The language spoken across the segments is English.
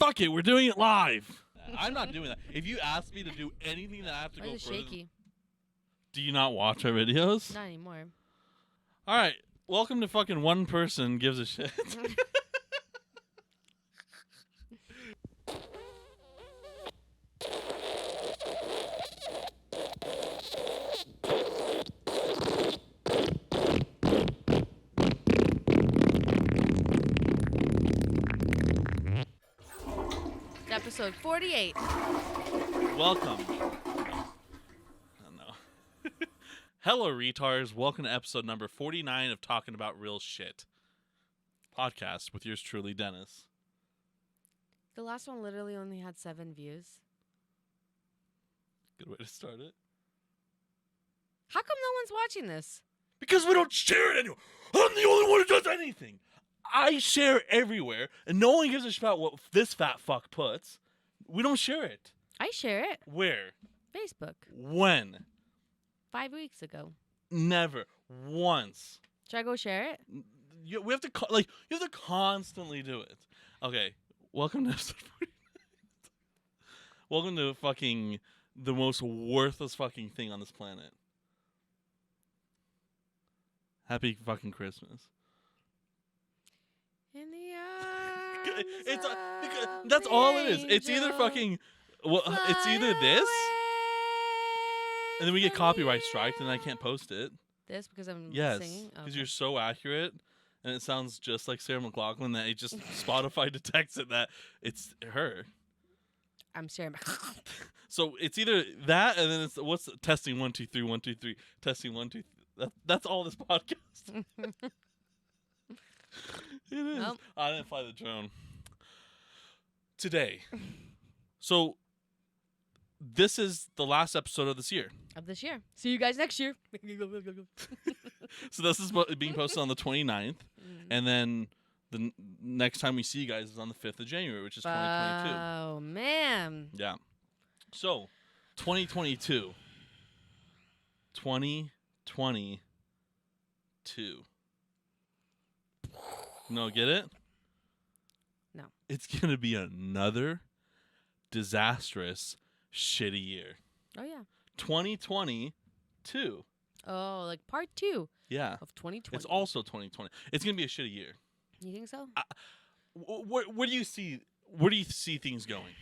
Fuck it, we're doing it live. I'm not doing that. If you ask me to do anything that I have to Why go is it further, shaky? do you not watch our videos? Not anymore. All right, welcome to fucking One Person Gives a Shit. Episode 48. Welcome. Oh, no. Hello, retards. Welcome to episode number 49 of Talking About Real Shit podcast with yours truly, Dennis. The last one literally only had 7 views. Good way to start it. How come no one's watching this? Because we don't share it anymore. I'm the only one who does anything. I share everywhere, and no one gives a shit about what this fat fuck puts. We don't share it. I share it. Where? Facebook. When? 5 weeks ago. Never. Once. Should I go share it? We have to you have to constantly do it. Okay. Welcome to episode 49. Welcome to fucking the most worthless fucking thing on this planet. Happy fucking Christmas. In the arms It's of that's all it is. It's either angel, fucking it's either this, and then we get copyright striked, and I can't post it. This because I'm Yes, singing? because Okay. you're so accurate, and it sounds just like Sarah McLachlan that it just Spotify detects it that it's her. I'm sharing. So it's either that, and then it's what's testing 1 2 3 1 2 3 testing 1 2 3. That's all this podcast. It is. Nope. I didn't fly the drone today. So this is the last episode of this year. Of this year. See you guys next year. So this is being posted on the 29th, and then the next time we see you guys is on the 5th of January, which is 2022. Oh, man. Yeah. So 2022. 2022. No, get it? No. It's going to be another disastrous, shitty year. Oh, yeah. 2022. Oh, like part 2 Yeah. of 2020. It's also 2020. It's going to be a shitty year. You think so? Where do you see where do you see things going?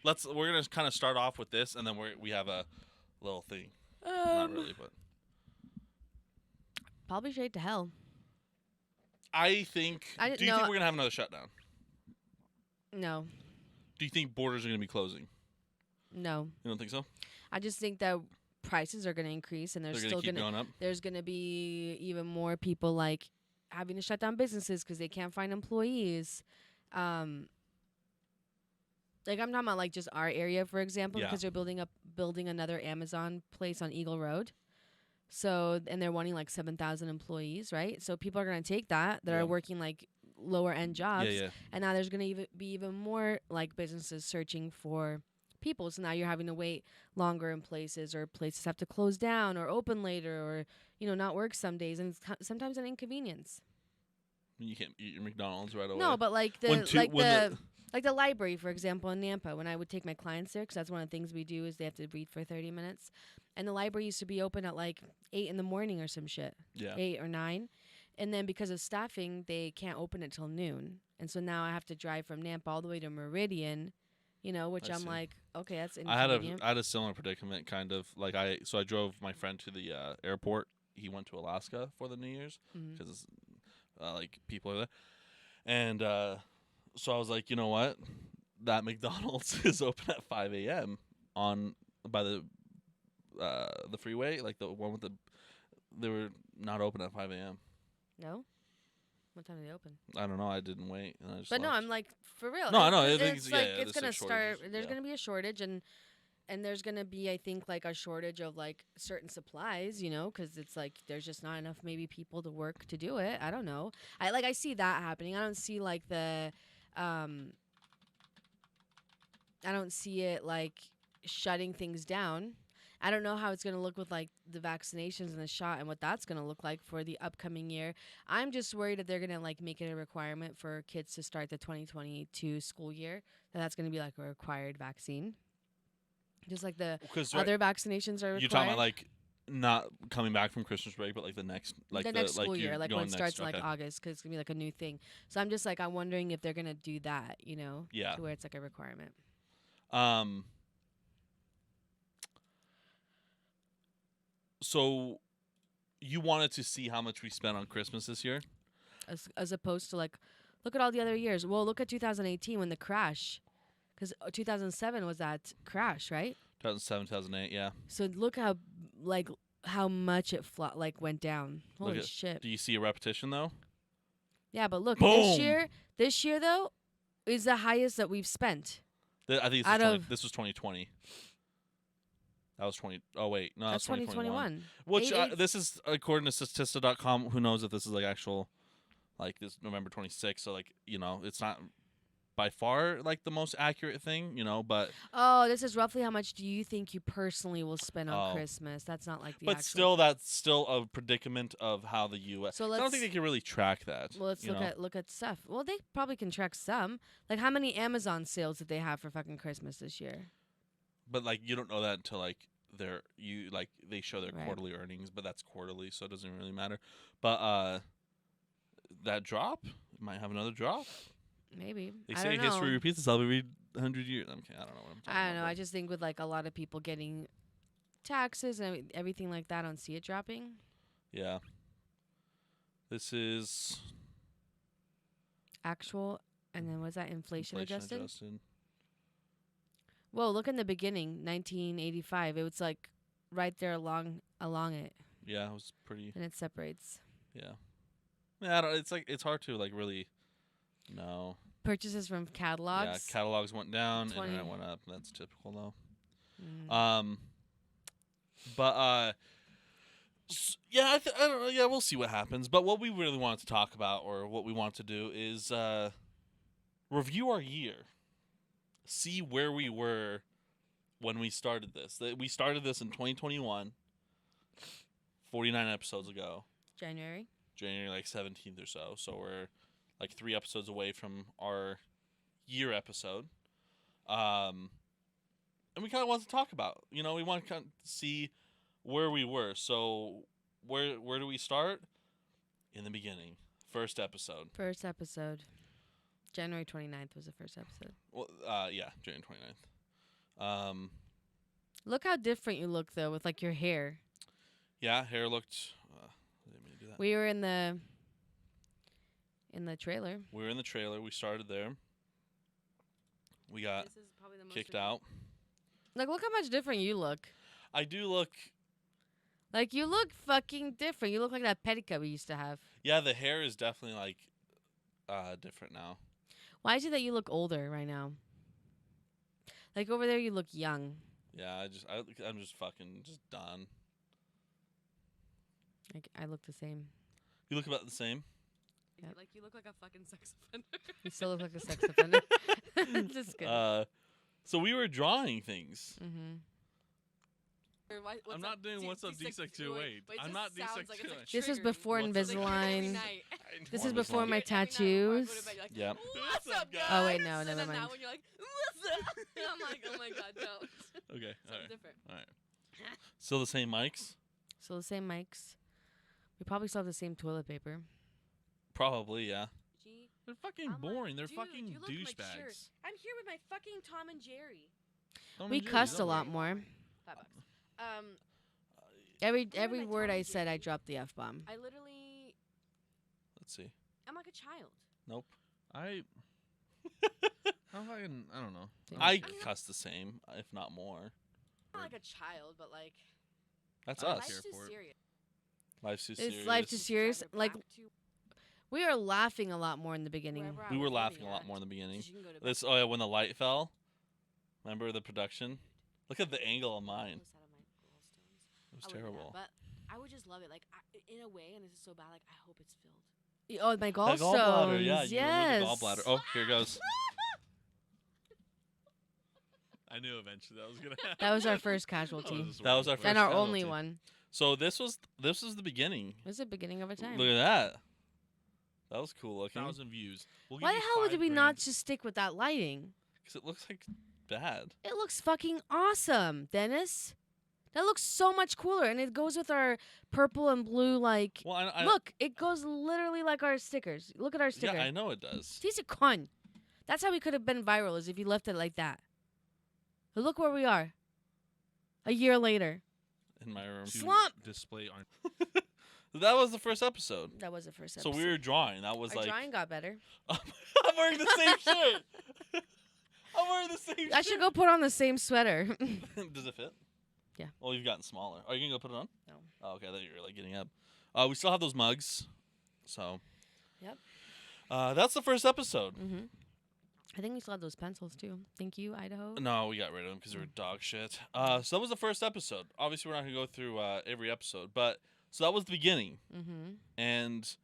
We're going to kind of start off with this, and then we have a little thing. Not really, but Probably straight to hell. I think do you think we're going to have another shutdown? No. Do you think borders are going to be closing? No. You don't think so? I just think that prices are going to increase, and They're going to keep going up. There's going to be even more people like having to shut down businesses because they can't find employees. Like I'm talking about like just our area, for example, Yeah. because they're building another Amazon place on Eagle Road. So, and they're wanting like 7,000 employees, right? So people are going to take that Yeah. are working like lower end jobs. Yeah. And now there's going to be even more like businesses searching for people. So now you're having to wait longer in places, or places have to close down or open later, or, not work some days. And it's sometimes an inconvenience. You can't eat your McDonald's right away. No, but like When the library, for example, in Nampa, when I would take my clients there, because that's one of the things we do is they have to read for 30 minutes. And the library used to be open at like 8 in the morning or some shit. Yeah. 8 or 9. And then because of staffing, they can't open it till noon. And so now I have to drive from Nampa all the way to Meridian, which I I'm see. like, okay, that's I had inconvenient. a similar predicament, kind of like I drove my friend to the airport. He went to Alaska for the New Year's because like people are there, and so I was like, you know what, that McDonald's is open at 5 a.m. by the freeway, like the one with they were not open at 5 a.m. No? What time do they open? I don't know. I didn't wait, and I just But no, left. I'm like, for real. No, I know. It's like, there's it's going to start, shortages. there's Yeah. going to be a shortage, and there's going to be, I think, like a shortage of like certain supplies, because it's like there's just not enough maybe people to work to do it. I don't know. I see that happening. I don't see like I don't see it like shutting things down. I don't know how it's going to look with like the vaccinations and the shot and what that's going to look like for the upcoming year. I'm just worried that they're going to like make it a requirement for kids to start the 2022 school year. That's going to be like a required vaccine. Just like the other vaccinations are required. You're talking about like not coming back from Christmas break, but like the next school year, like when it starts in like August, because it's gonna be like a new thing. So I'm just like I'm wondering if they're gonna do that, you know, to where it's like a requirement. So you wanted to see how much we spent on Christmas this year, as opposed to like, look at all the other years. Well, look at 2018 when the crash, because 2007 was that crash, right? 2007, 2008, yeah. So look how much it went down. Holy shit! Do you see a repetition though? Yeah, but look, Boom! this year though, is the highest that we've spent. I think this was 2020. That was 20. Oh wait, no, that's 2021. Which this is according to Statista.com. Who knows if this is like actual, like this November 26th. So like it's not by far like the most accurate thing, but this is roughly how much do you think you personally will spend on Christmas? That's not like the but still that's still a predicament of how the U.S. So I don't think they can really track that. Well, let's look at stuff. Well, they probably can track some. Like how many Amazon sales did they have for fucking Christmas this year? But like you don't know that until like they show their quarterly earnings, but that's quarterly, so it doesn't really matter. But that drop might have another drop. Maybe. They say history repeats itself every 100 years. Okay, I don't know what I'm talking about. I don't know. I just think with like a lot of people getting taxes and everything like that, I don't see it dropping. Yeah. This is actual, and then was that inflation adjusted? Whoa, look in the beginning, 1985. It was like right there along it. Yeah, it was pretty. And it separates. Yeah. Yeah, it's hard to like really know. Purchases from catalogs. Yeah, catalogs went down, internet went up. That's typical though. Yeah, I don't know. Yeah, we'll see what happens. But what we really wanted to talk about, or what we want to do, is review our year. See where we were when we started this. We started this in 2021, 49 episodes ago. January like 17th or so. So we're like 3 episodes away from our year episode. And we kind of want to talk about, we want to kind of see where we were. So where do we start? In the beginning. First episode. January 29th was the first episode. Well, yeah, January 29th. Look how different you look, though, with, like, your hair. Yeah, hair looked... I didn't mean to do that. We were in the trailer. We were in the trailer. We started there. We got kicked out. Like, look how much different you look. I do look... Like, you look fucking different. You look like that pedicure we used to have. Yeah, the hair is definitely, like, different now. Why is it that you look older right now? Like over there, you look young. Yeah, I'm just fucking done. Like I look the same. You look about the same. Yeah. Like you look like a fucking sex offender. You still look like a sex offender. Just kidding. So we were drawing things. Mm-hmm. I'm not doing what's up D628. I'm not D628. This is before Invisalign. This is before my tattoos. Yeah. What's up, guys? Oh wait, no, never mind. Now when you're like, what's up? I'm like, oh my god, don't. Okay, all right. Different. All right. Still the same mics? Still the same mics. We probably still have the same toilet paper. Probably, yeah. They're fucking boring. They're fucking douchebags. I'm here with my fucking Tom and Jerry. We cussed a lot more. $5. Every word I said, I dropped the F-bomb. I literally... Let's see. I'm like a child. Nope. I don't know. I cuss the same, if not more. Not like a child, but like... That's us. Life's too serious. Life's too serious. Is life too serious? Like, we were laughing a lot more in the beginning. We were laughing a lot more in the beginning. When the light fell. Remember the production? Look at the angle of mine. It was terrible. But I would just love it. Like, in a way, and this is so bad, like, I hope it's filled. Oh, my gallstones. Yeah, you yes. remove the gallbladder. Oh, here goes. I I knew eventually that was gonna happen. That was our first casualty. That was our first And our casualty. only one. So this was the beginning. It was the beginning of a time. Look at that. That was cool looking. 1,000 views. We'll Why give the you hell would 5 we grand. not just stick with that lighting? Because it looks like bad. It looks fucking awesome, Dennis. That looks so much cooler, and it goes with our purple and blue. Like, Well, I look, it goes literally like our stickers. Look at our sticker. Yeah, I know it does. He's a con. That's how we could have been viral, is if you left it like that. But look where we are. A year later. In my room. To Slump. display on. That was the first episode. That was the first So episode. we were drawing. That was Our like. drawing got better. I'm wearing the same shirt. I'm wearing the same shirt. I should go put on the same sweater. Does it fit? Yeah. Oh, you've gotten smaller. Are you gonna go put it on? No. Oh, okay. I thought you were like getting up. We still have those mugs. So. Yep. That's the first episode. Mm-hmm. I think we still have those pencils, too. Thank you, Idaho. No, we got rid of them because they were dog shit. So that was the first episode. Obviously, we're not gonna go through every episode, but so that was the beginning, Mm-hmm. and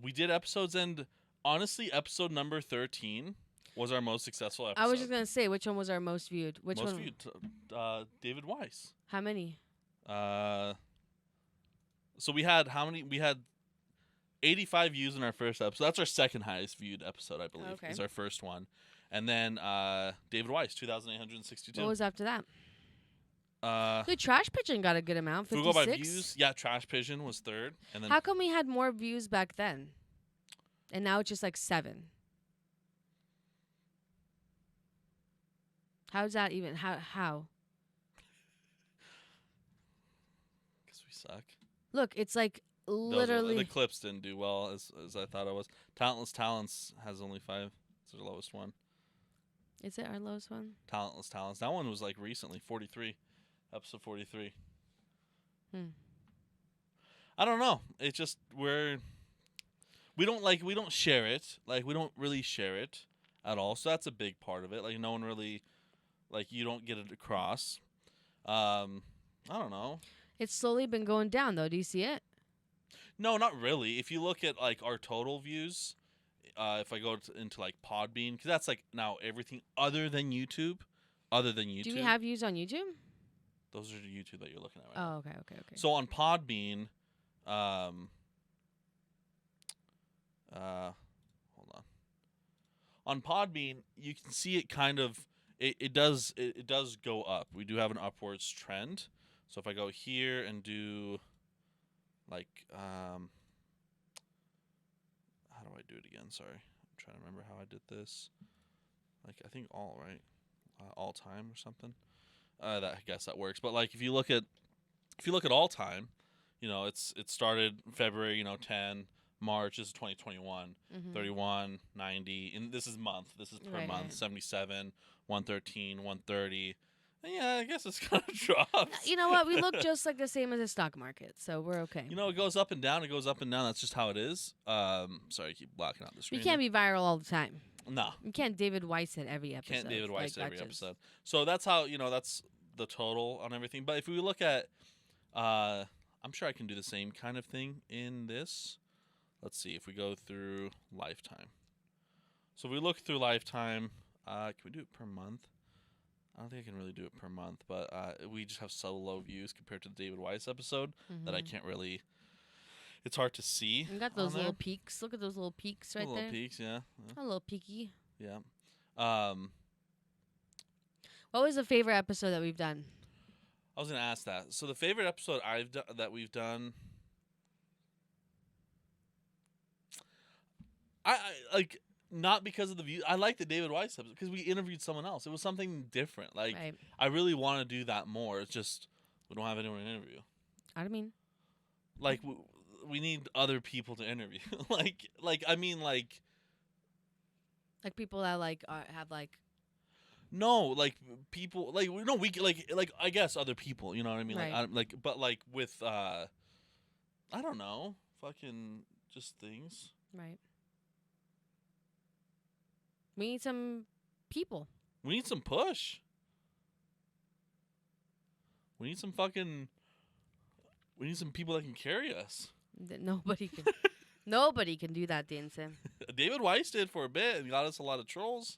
we did episodes. And honestly, episode number 13 was our most successful episode. I was just going to say, which one was our most viewed? Which most one? viewed. David Weiss. How many? So we had how many? We had 85 views in our first episode. That's our second highest viewed episode, I believe. Okay. Is our first one, and then David Weiss, 2,862. What was after that? Uh, The Trash Pigeon got a good amount, if we go by 56. views, yeah, Trash Pigeon was third, and then How come we had more views back then? And now it's just like 7. How's that even? How? because we suck. Look, it's like literally. The clips didn't do well as I thought it was. Talentless Talents has only 5. It's the lowest one. Is it our lowest one? Talentless Talents. That one was like recently, 43, episode 43. Hmm. I don't know. It's just we don't share it. Like we don't really share it at all. So that's a big part of it. Like no one really, like you don't get it across. I don't know. It's slowly been going down, though. Do you see it? No, not really. If you look at like our total views, if I go into like Podbean, because that's like now everything other than YouTube. Do we have views on YouTube? Those are the YouTube that you're looking at right now. Oh, okay. So on Podbean, hold on. On Podbean, you can see it kind of. It does go up. We do have an upwards trend. So if I go here and do, like, how do I do it again? Sorry, I'm trying to remember how I did this. Like I think all right, all time or something. I guess that works. But like if you look at all time, you know it started February 10, March is 2021, Mm-hmm. 31, 90, and this is month. This is per Right, month. right. 77, 113, 130. And yeah, I guess it's kind of drops. You know what? We look just like the same as the stock market, so we're okay. It goes up and down. It goes up and down. That's just how it is. Sorry, I keep blocking out the We screen. can't be viral all the time. No, You can't David Weiss it every episode. can't David Weiss Like, every that just- episode. So that's how that's the total on everything. But if we look at, I'm sure I can do the same kind of thing in this. Let's see if we go through lifetime. So if we look through lifetime, can we do it per month? I don't think I can really do it per month, but we just have so low views compared to the David Weiss episode that I Mhm. can't really. It's hard to see. You got on those there. little peaks. Look at those little peaks right little there. peaks, yeah. A little peaky. Yeah. What was the favorite episode that we've done? I was gonna ask that. So the favorite episode that we've done, I like not because of the view. I like the David Weiss episode because we interviewed someone else. It was something different. Like Right. I really want to do that more. It's just we don't have anyone to interview. I mean, Like we need other people to interview. like I mean like people that have no like people like no we like I guess other people. You know what I mean? Right. Like with I don't know fucking just things. right. We need some people. We need some push. We need some people that can carry us. Nobody can. Nobody can do that, Danson. David Weiss did for a bit and got us a lot of trolls.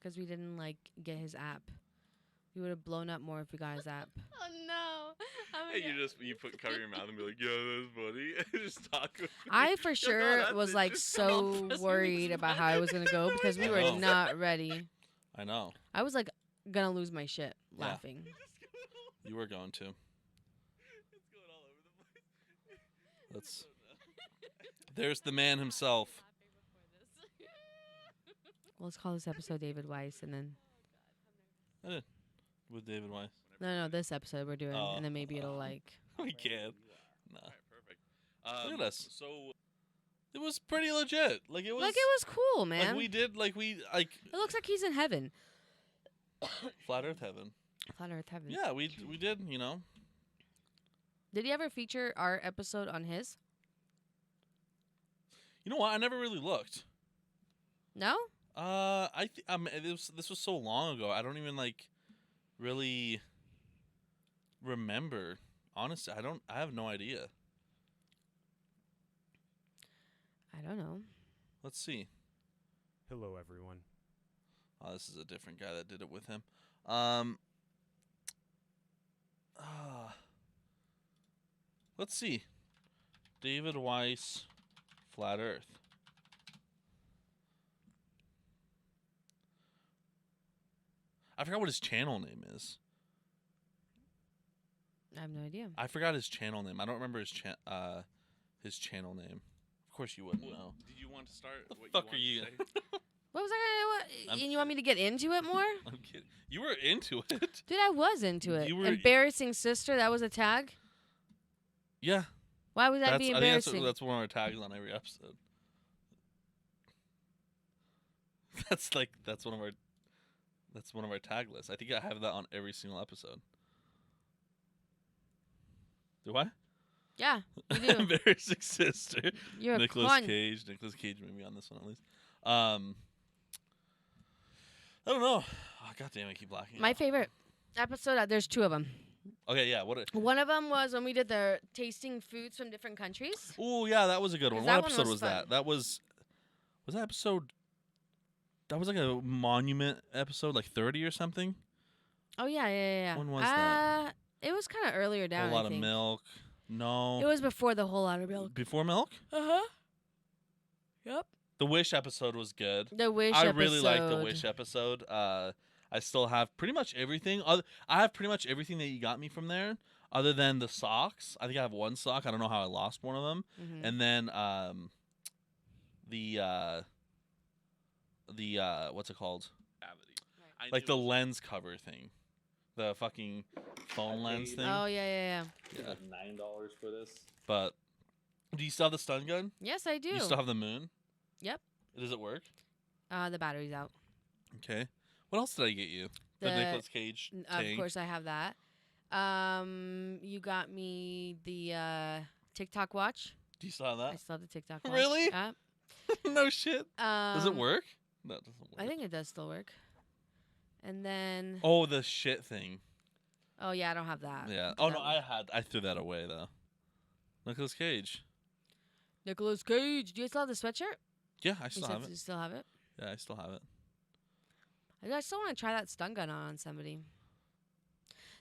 because we didn't like get his app. We would have blown up more if we got his app. Oh no! Hey, you cover your mouth and be like, yeah, that's funny. Just talk. I for no, sure that's was it. like Just so come on. worried about how I was gonna go because we I were know. not ready. I know. I was like gonna lose my shit Yeah. laughing. You were going to. It's going all over the place. That's. There's the man himself. Well, let's call this episode David Weiss, and then With David Weiss. no, this episode we're doing, Oh. and then maybe it'll like. We can't. No. Alright, perfect. Look at us. So It was pretty legit. Like it was. Like it was cool, man. Like we did. Like we like. It looks like he's in heaven. Flat Earth heaven. Flat Earth heaven. Yeah, we did. You know. Did he ever feature our episode on his? You know what? I never really looked. No. This was so long ago. I don't even like really remember. Honestly, I have no idea. I don't know. Let's see. Hello, everyone. Oh, this is a different guy that did it with him. Let's see. David Weiss, Flat Earth. I forgot what his channel name is. I have no idea. I forgot his channel name. I don't remember his channel name. Of course you wouldn't know. did you want to start? The what fuck want are you? to say? What was I gonna? I'm And you want me to get into it more? I'm kidding. You were into it. Dude, I was into it. You were- Embarrassing sister. That was a tag. Yeah. Why would that be I think embarrassing? that's one of our tags on every episode. That's one of our tag lists. I think I have that on every single episode. Do I? Yeah, you do. Embarrassing sister. You're a Nicolas cunt. Cage. Nicolas Cage may be on this one at least. I don't know. Oh, God damn it, I keep blacking My out. favorite episode. There's two of them. Okay, yeah. What? One of them was when we did the tasting foods from different countries. Oh, yeah, that was a good one. 'Cause What that one episode was was that? fun. That was that episode? That was like a monument episode, like 30 or something. Oh yeah. When was that? It was kind of earlier down. A whole lot I of think. milk. No. It was before the whole lot of milk. Before milk? Uh-huh. Yep. The Wish episode was good. The Wish I episode. really liked the Wish episode. I still have pretty much everything. I have pretty much everything that you got me from there, other than the socks. I think I have one sock. I don't know how I lost one of them. Mhm. And then the what's it called? Cavity. Right. I Like knew the it was- lens cover thing, the fucking phone lens thing. Oh yeah. Yeah. $9 for this. But do you still have the stun gun? Yes, I do. You still have the moon? Yep. Does it work? The battery's out. Okay. What else did I get you? The The- Nicolas Cage Of tank. course, I have that. You got me the TikTok watch. Do you still have I that? still have the TikTok watch. Really? Yeah. No shit. Does it work? No, it doesn't work. I think it does still work. And then, Oh, the shit thing. oh yeah, I don't have that. Yeah. Oh That no, one. I threw that away though. Nicolas Cage. Nicolas Cage. Do you still have the sweatshirt? Yeah, I You still said have it. you still have it. Yeah, I still have it. I still want to try that stun gun on somebody.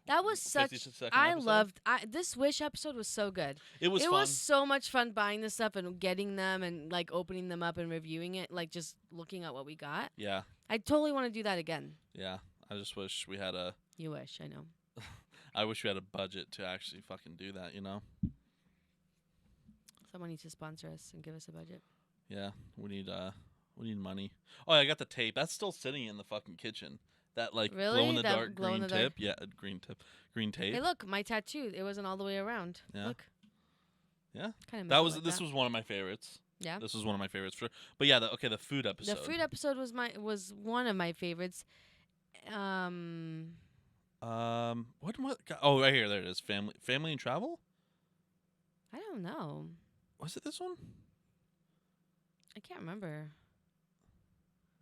That was 52nd such. I episode? loved. This Wish episode was so good. It was it fun. was so much fun buying this stuff and getting them and like opening them up and reviewing it, like just looking at what we got. Yeah, I totally want to do that again. yeah. I just wish we had a. You wish, I know. I wish we had a budget to actually fucking do that. You know. Someone needs to sponsor us and give us a budget. Yeah, we need money. Oh, yeah, I got the tape. That's still sitting in the fucking kitchen. That like Really? glow in the That dark glow in green the dark- tip. Yeah, green tape. Hey, look, my tattoo. It wasn't all the way around. Yeah. Look. Yeah. Kind of. That was this was one of my favorites. Yeah. This was one of my favorites for. But yeah, the food episode. The food episode was one of my favorites. Oh, right here. There it is. Family and travel. I don't know. Was it this one? I can't remember.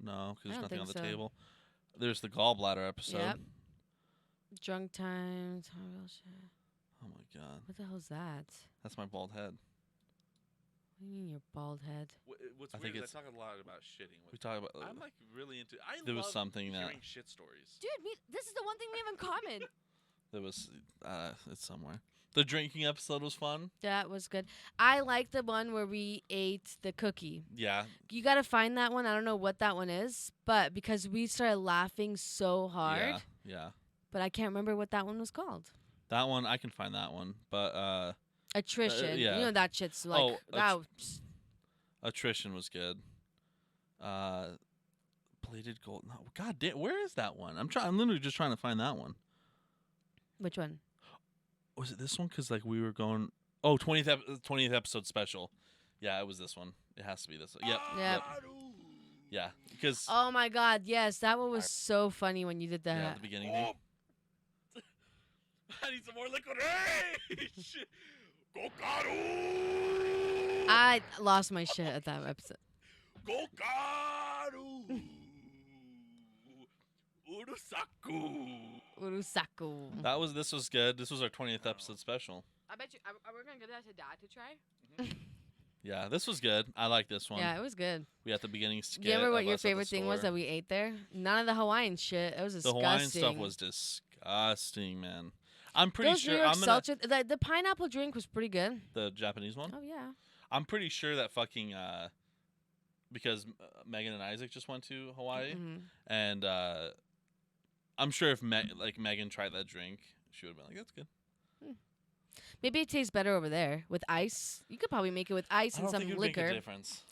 No, because there's don't nothing on the think so. table. There's the gallbladder episode. Yep. Drunk times. Oh, real shit. Oh my god, What the hell's that? that's my bald head. What do you mean your bald head? What's I weird think is I talk a lot about shitting. We talk about. I'm like really into. I There was love something that- hearing shit stories. Dude, this is the one thing we have in common. There was. It's somewhere. The drinking episode was fun. That was good. I like the one where we ate the cookie. Yeah. You got to find that one. I don't know what that one is, but because we started laughing so hard, Yeah. Yeah. but I can't remember what that one was called. That one I can find that one, but Attrition. yeah. You know that shit's like Oh, that. Attrition was good. Plated gold. No, god damn. Where is that one? I'm literally just trying to find that one. Which one? Was it this one? Because like we were going. Oh, 20th episode special. Yeah, it was this one. It has to be this one. Yep. Yep. Yeah, because Oh my God! Yes, that one was so funny when you did that. yeah, at the beginning. thing. I need some more liquid rage. Gokaru. I lost my shit at that episode. Gokaru. Urusaku. Urusaku. This was good. This was our 20th episode special. I bet you. Are we gonna give that to Dad to try? Yeah, this was good. I like this one. Yeah, it was good. We had the beginning skit. Do you remember what of your us at the favorite thing was store. that we ate there? None of the Hawaiian shit. It was The disgusting. Hawaiian stuff was disgusting, man. I'm pretty Those sure New York I'm gonna seltzer, the pineapple drink was pretty good. the Japanese one. Oh yeah. I'm pretty sure that fucking because Megan and Isaac just went to Hawaii, Mhm. and I'm sure if Megan tried that drink, she would have been like, "That's good." Maybe it tastes better over there with ice. You could probably make it with ice I and don't some think it would make a liquor. difference.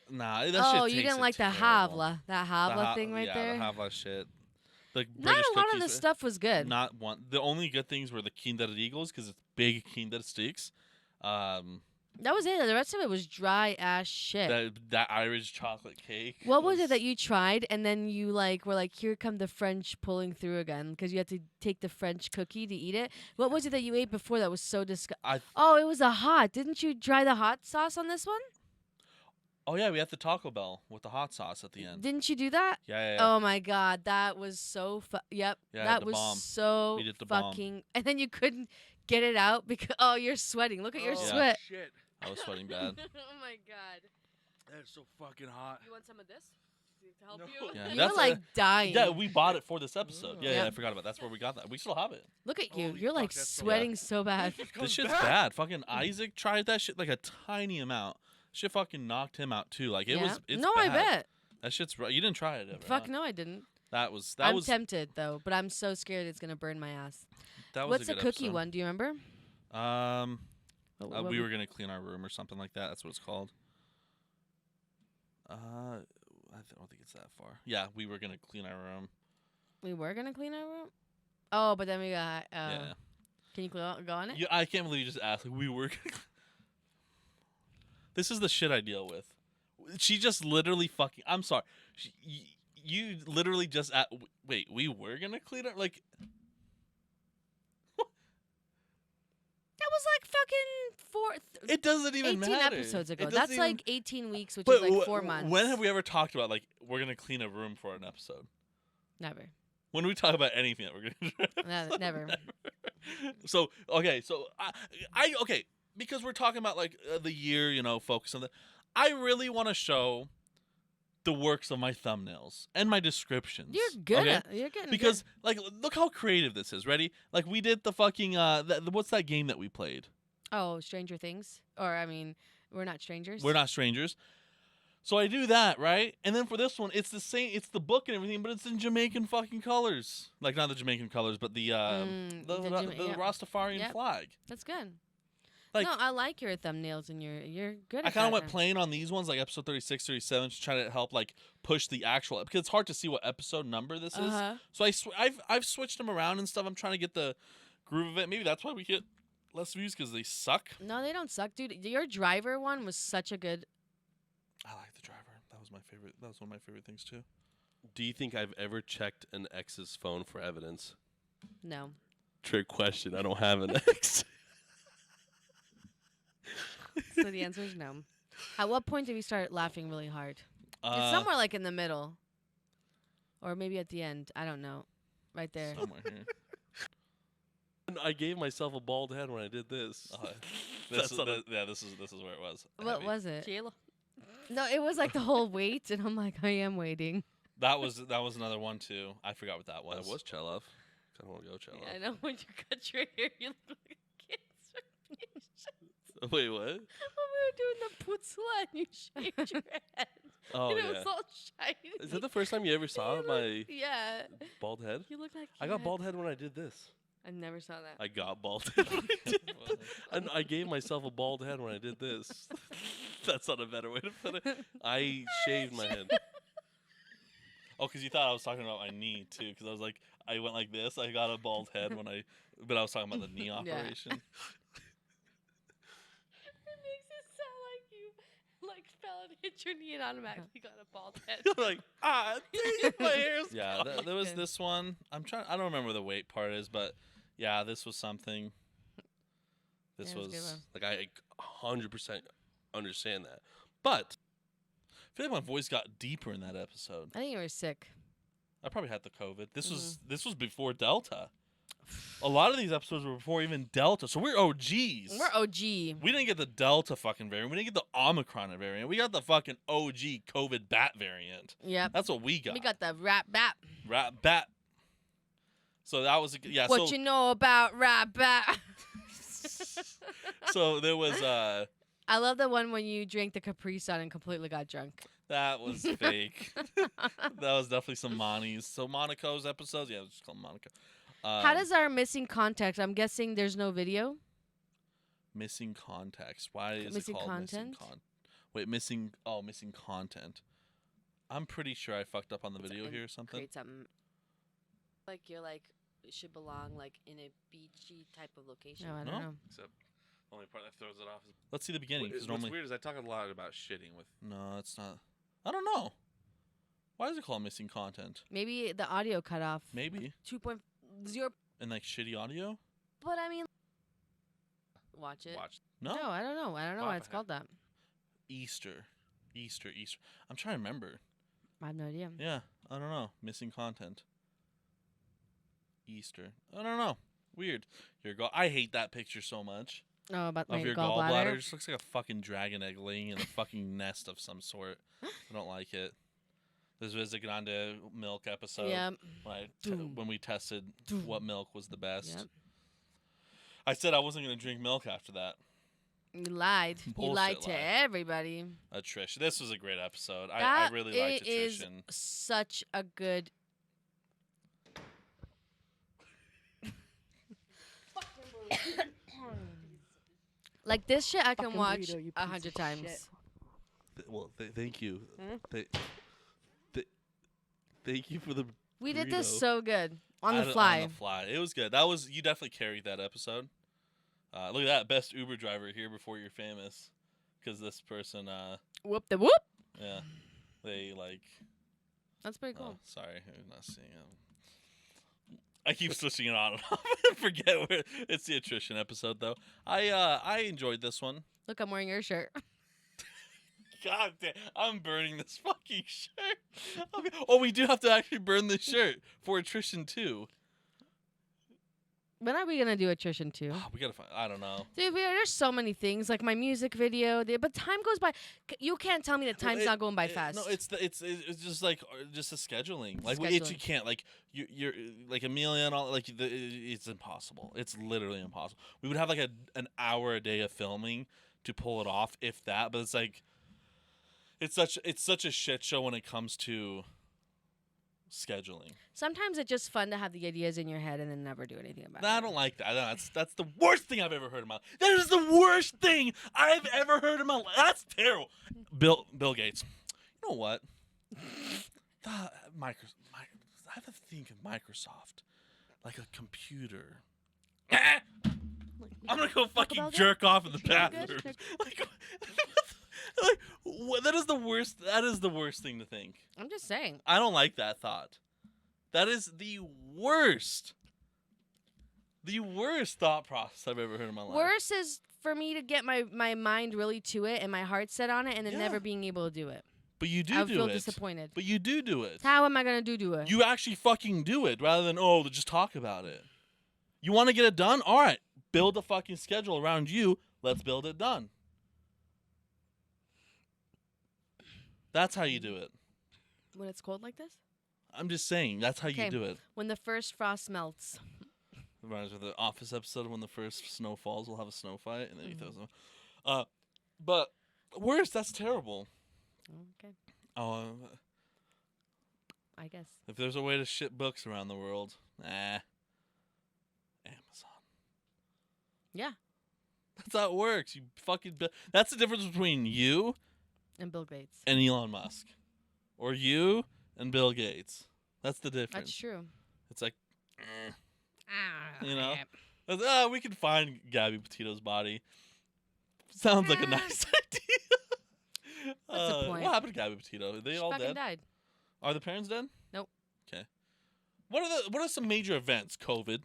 Nah, that shit Oh, you tasted didn't like the terrible. havla, that The havla thing right yeah, there. the Havla shit. The Not British a lot of cookies the were- stuff was good. Not one. The only good things were the Kinder Eagles because it's big Kinder sticks. That was it. The rest of it was dry ass shit. That Irish chocolate cake. What was it that you tried and then you were like, here come the French pulling through again because you had to take the French cookie to eat it? What was it that you ate before that was so disgusting? Oh, it was a hot. Didn't you try the hot sauce on this one? Oh yeah, we had the Taco Bell with the hot sauce at the end. Didn't you do that? Yeah. Oh my God, that was so yep, Yeah, that the was bomb. so We did the bomb. fucking. And then you couldn't get it out because you're sweating. Look at your Oh, Yeah. sweat. Shit. I was sweating bad. Oh my God. That is so fucking hot. You want some of this to help No. you? Yeah, You that's were like dying. Yeah, we bought it for this episode. Yeah, Yeah. I forgot about that. That's where we got that. We still have it. Look at you. Holy You're like fuck, that's so sweating so bad. This shit's bad. Fucking Isaac tried that shit like a tiny amount. Shit fucking knocked him out too. Like it Yeah. was. It's no, I bad. bet. That shit's right. You didn't try it ever. Fuck huh? no, I didn't. That was I'm tempted though, but I'm so scared it's gonna burn my ass. that was What's a the good cookie episode. one? Do you remember? What We were gonna clean our room or something like that. That's what it's called. I don't think it's that far. Yeah, we were gonna clean our room. We were gonna clean our room. Oh, but then we got. Yeah. Can you go on it? I can't believe you just asked. Like, we were. This is the shit I deal with. She just literally fucking. I'm sorry. You literally just. Wait, we were gonna clean our like. That was like fucking It doesn't even 18 matter. episodes It ago. doesn't That's even- like 18 weeks, which But is like 4 months. When have we ever talked about like we're gonna clean a room for an episode? Never. When do we talk about anything that we're gonna? No, never. So okay, okay, because we're talking about like the year, focus on that. I really want to show the works of my thumbnails and my descriptions. You're good. okay? You're getting Because like, look how creative this is. Ready? Like we did the fucking what's that game that we played? good. Oh, Stranger Things, or I mean, we're not strangers. We're not strangers. So I do that, right? And then for this one, it's the same. It's the book and everything, but it's in Jamaican fucking colors. Like not the Jamaican colors, but the the Jama- Rastafarian Yep. flag. That's good. Like no, I like your thumbnails and you're good. I At kind of that. went plain on these ones, like episode 36, 37, to try to help like push the actual because it's hard to see what episode number this is. Uh-huh. So I've switched them around and stuff. I'm trying to get the groove of it. Maybe that's why we get less views because they suck. No, they don't suck, dude. Your driver one was such a good. I like the driver. That was my favorite. That was one of my favorite things too. Do you think I've ever checked an ex's phone for evidence? No. Trick question. I don't have an ex. So the answer is no. At what point did we start laughing really hard? It's somewhere like in the middle, or maybe at the end. I don't know. Right there. Somewhere here. I gave myself a bald head when I did this. This is where it was. What Heavy. was it? Sheila. No, it was like the whole wait, and I'm like, I am waiting. That was another one too. I forgot what that was. That was Chelov. I don't want to go Chelov. Yeah, I know when you cut your hair, you look like a cancer. Wait, what? When we were doing the putzla and you shaved your head. Oh, and it yeah. was all shiny. Is that the first time you ever saw my Yeah. bald head? You look like I got bald head when I did this. I never saw that. I got bald head when I did this. And I gave myself a bald head when I did this. That's not a better way to put it. I shaved my head. Oh, because you thought I was talking about my knee too. Because I was like, I went like this. I got a bald head but I was talking about the knee operation. It makes it sound like you fell and hit your knee and automatically got a bald head. Like, dang, my hair's Yeah, gone. there was Good. this one. I don't remember the weight part is, but yeah, this was something. This Yeah, it was a good was. one. Like, I 100% understand that. But I feel like my voice got deeper in that episode. I think you were sick. I probably had the COVID. This was before Delta. A lot of these episodes were before even Delta, so we're OGs. We're OG. We didn't get the Delta fucking variant. We didn't get the Omicron variant. We got the fucking OG COVID bat variant. Yep. That's what we got. We got the rap bap. Rat bat. So that was yeah. What you know about rap bap? So there was I love the one when you drank the Capri Sun and completely got drunk. that was fake. That was definitely some Monies. So Monaco's episodes, yeah, let's just call them Monaco. How does our missing context? I'm guessing there's no video. missing context? Why is Missing it called content? missing content. I'm pretty sure I fucked up on the video here or something. Create something. Like you're like, it should belong like in a beachy type of location. No, I don't No? know. Except the only part that throws it off is... Let's see the beginning. What's Because normally, weird is I talk a lot about shitting with... no, it's not. I don't know. Why is it called missing content? Maybe the audio cut off. Maybe 2.0. and like shitty audio. But I mean, Watch it. Watch. No, no, I don't know. I don't know why it's called that. Easter. I'm trying to remember. I have no idea. Yeah, I don't know. Missing content. Easter. I don't know. Weird. I hate that picture so much. Oh, about my Of your gallbladder. gallbladder. It just looks like a fucking dragon egg laying in a fucking nest of some sort. I don't like it. This was a Grande milk episode. Yeah. When we tested what milk was the best. Yep. I said I wasn't going to drink milk after that. You lied. You lied Bullshit to lie. everybody. Attrition. This was a great episode. I That really liked is Attrition. such a good. Like this shit, I can Fucking watch burrito, you 100 piece of times. shit. Well, thank you. Hmm? Thank you for the... We did this burrito. so good on I the did- fly. On the fly. It was good. You definitely carried that episode. Look at that. Best Uber driver here before you're famous. Because this person, Whoop the whoop. yeah, they like... That's pretty cool. Oh, sorry, I'm not seeing it. I keep switching it on and off. Forget where it's the Attrition episode though. I enjoyed this one. Look, I'm wearing your shirt. God damn, I'm burning this fucking shirt. Oh, we do have to actually burn this shirt for Attrition too. When are we gonna do Attrition 2? We gotta find. I don't know. Dude, there's so many things like my music video. But time goes by. You can't tell me that time's not going by fast. No, it's just like just the scheduling. Like you Scheduling. can't like you're like Amelia and all like it's impossible. It's literally impossible. We would have like an hour a day of filming to pull it off, if that. But it's like it's such a shit show when it comes to scheduling. Sometimes it's just fun to have the ideas in your head and then never do anything about I it. don't like that. That's the worst thing I've ever heard in my life. That is the worst thing I've ever heard in my life. That's terrible. Bill Gates. You know what? I have to think of Microsoft like a computer. I'm gonna go fucking about that? jerk off in the Good, bathroom. good. That is the worst. That is the worst thing to think. I'm just saying. I don't like that thought. That is the worst. The worst thought process I've ever heard in my life. Worse is for me to get my mind really to it and my heart set on it and then Yeah. never being able to do it. But you I do feel it. disappointed. But you do it. How am I gonna do it? You actually fucking do it rather than just talk about it. You want to get it done? All right, build a fucking schedule around you. Let's build it done. That's how you do it. When it's cold like this? I'm just saying, that's how you Okay. do it. When the first frost melts. Reminds me of the Office episode when the first snow falls, we'll have a snow fight, and then he Mhm. throws them. But worse, that's terrible. Okay. I guess. If there's a way to ship books around the world, Amazon. Yeah. That's how it works. You fucking. That's the difference between you And Bill Gates. and Elon Musk, or you and Bill Gates. That's the difference. That's true. It's like, you know, we can find Gabby Petito's body. Sounds like a nice idea. What's the point? What happened to Gabby Petito? Are they She all fucking dead? died. Are the parents dead? Nope. Okay. What are some major events? COVID.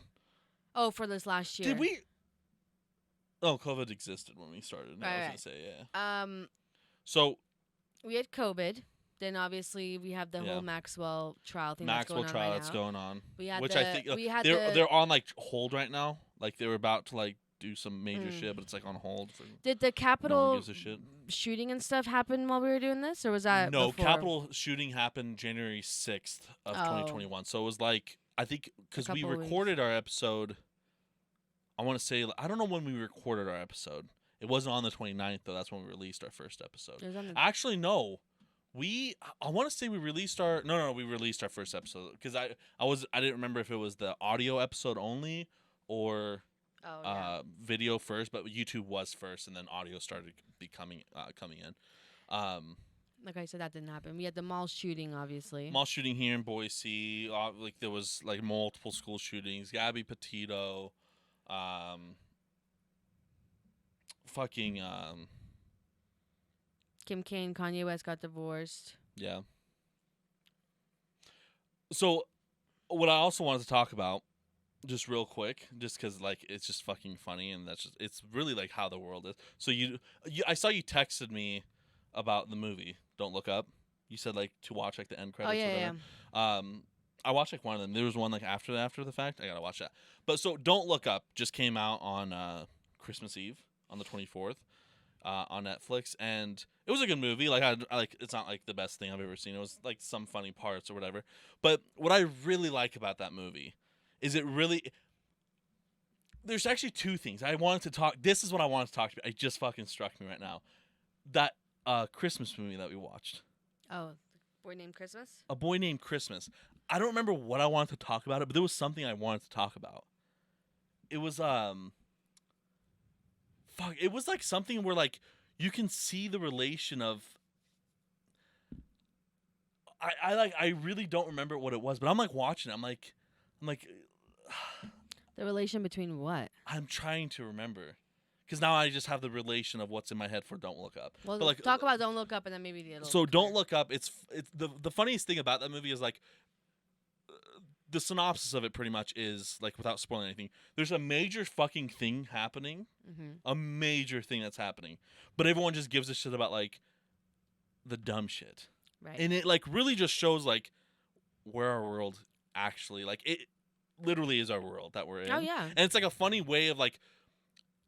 Oh, for this last year. Did we? Oh, COVID existed when we started. I was Right. gonna say yeah. Um, So we had COVID. Then obviously we have the Yeah. whole Maxwell trial thing. Maxwell that's going trial on right that's now. going on, We had which the, I think we had they're on like hold right now. Like they were about to like do some major Mm. shit, but it's like on hold for Did the no one Capitol gives a shit. shooting and stuff happen while we were doing this, or was that No, before? Capitol shooting happened January 6th of Oh. 2021. So it was like I think because we couple weeks. recorded our episode. I want to say I don't know when we recorded our episode. It wasn't on the 29th though. That's when we released our first episode. It was on the- Actually, no. I want to say we released our we released our first episode because I didn't remember if it was the audio episode only or oh, yeah. video first, but YouTube was first and then audio started becoming coming in. Like I said, that didn't happen. We had the mall shooting, obviously. Mall shooting here in Boise, like there was like multiple school shootings. Gabby Petito, fucking Kim K and Kanye West got divorced. yeah. So, what I also wanted to talk about, just real quick, just because like it's just fucking funny, and it's really like how the world is. So I saw you texted me about the movie Don't Look Up. You said like to watch like the end credits. Oh or yeah, whatever. I watched like one of them. There was one like after the fact. I gotta watch that. But so Don't Look Up just came out on Christmas Eve on the 24th on Netflix, and it was a good movie. Like I like it's not like the best thing I've ever seen. It was like some funny parts or whatever. But what I really like about that movie is there's actually two things I wanted to talk. This is what I wanted to talk to you. It just fucking struck me right now. That Christmas movie that we watched. yeah. Oh, Boy Named Christmas. A Boy Named Christmas. I don't remember what I wanted to talk about it, but there was something I wanted to talk about. It was it was like something where like you can see the relation of I really don't remember what it was, but I'm like watching it. I'm like The relation between what? I'm trying to remember. Because now I just have the relation of what's in my head for Don't Look Up. Well, but like talk about Don't Look Up, and then maybe it'll. So Don't Look Up. It's the funniest thing about that movie is like the synopsis of it pretty much is like without spoiling anything. There's a major fucking thing happening, Mm-hmm. a major thing that's happening, but everyone just gives a shit about like the dumb shit, Right. and it like really just shows like where our world actually like it literally is our world that we're in. Oh yeah. And it's like a funny way of like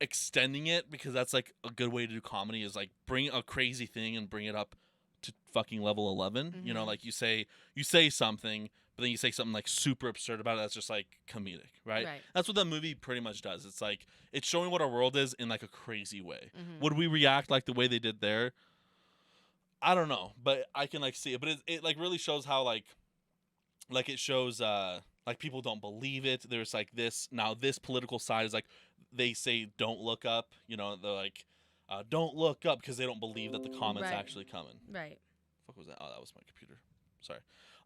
extending it because that's like a good way to do comedy is like bring a crazy thing and bring it up to fucking level 11. You know, Mhm. like you say something, but then you say something like super absurd about it that's just like comedic, right? Right. That's what that movie pretty much does. It's like it's showing what our world is in like a crazy way. Mhm. Would we react like the way they did there? I don't know, but I can like see it. But it like really shows how like it shows like people don't believe it. There's like this political side is like they say don't look up. You know, they're like don't look up because they don't believe that the comment's Right. actually coming. Right. Fuck was that? Oh, that was my computer. Sorry.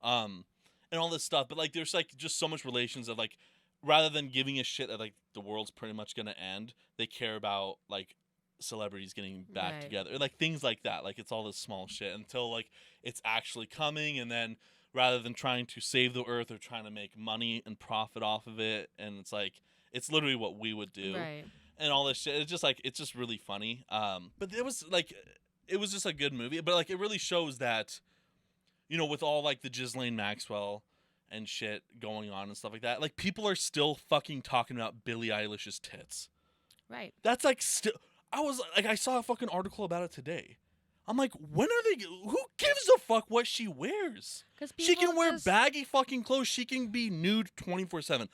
And all this stuff, but like there's like just so much relations of like rather than giving a shit that like the world's pretty much gonna end, they care about like celebrities getting back Right. together, like things like that. Like it's all this small shit until like it's actually coming, and then rather than trying to save the earth or trying to make money and profit off of it, and it's like it's literally what we would do, Right. and all this shit. It's just like it's just really funny. But it was just a good movie, but like it really shows that, you know, with all like the Ghislaine Maxwell and shit going on and stuff like that. Like people are still fucking talking about Billie Eilish's tits. Right. That's like still. I was like, I saw a fucking article about it today. I'm like, when are they? Who gives a fuck what she wears? Because She can wear baggy fucking clothes. She can be nude 24/7.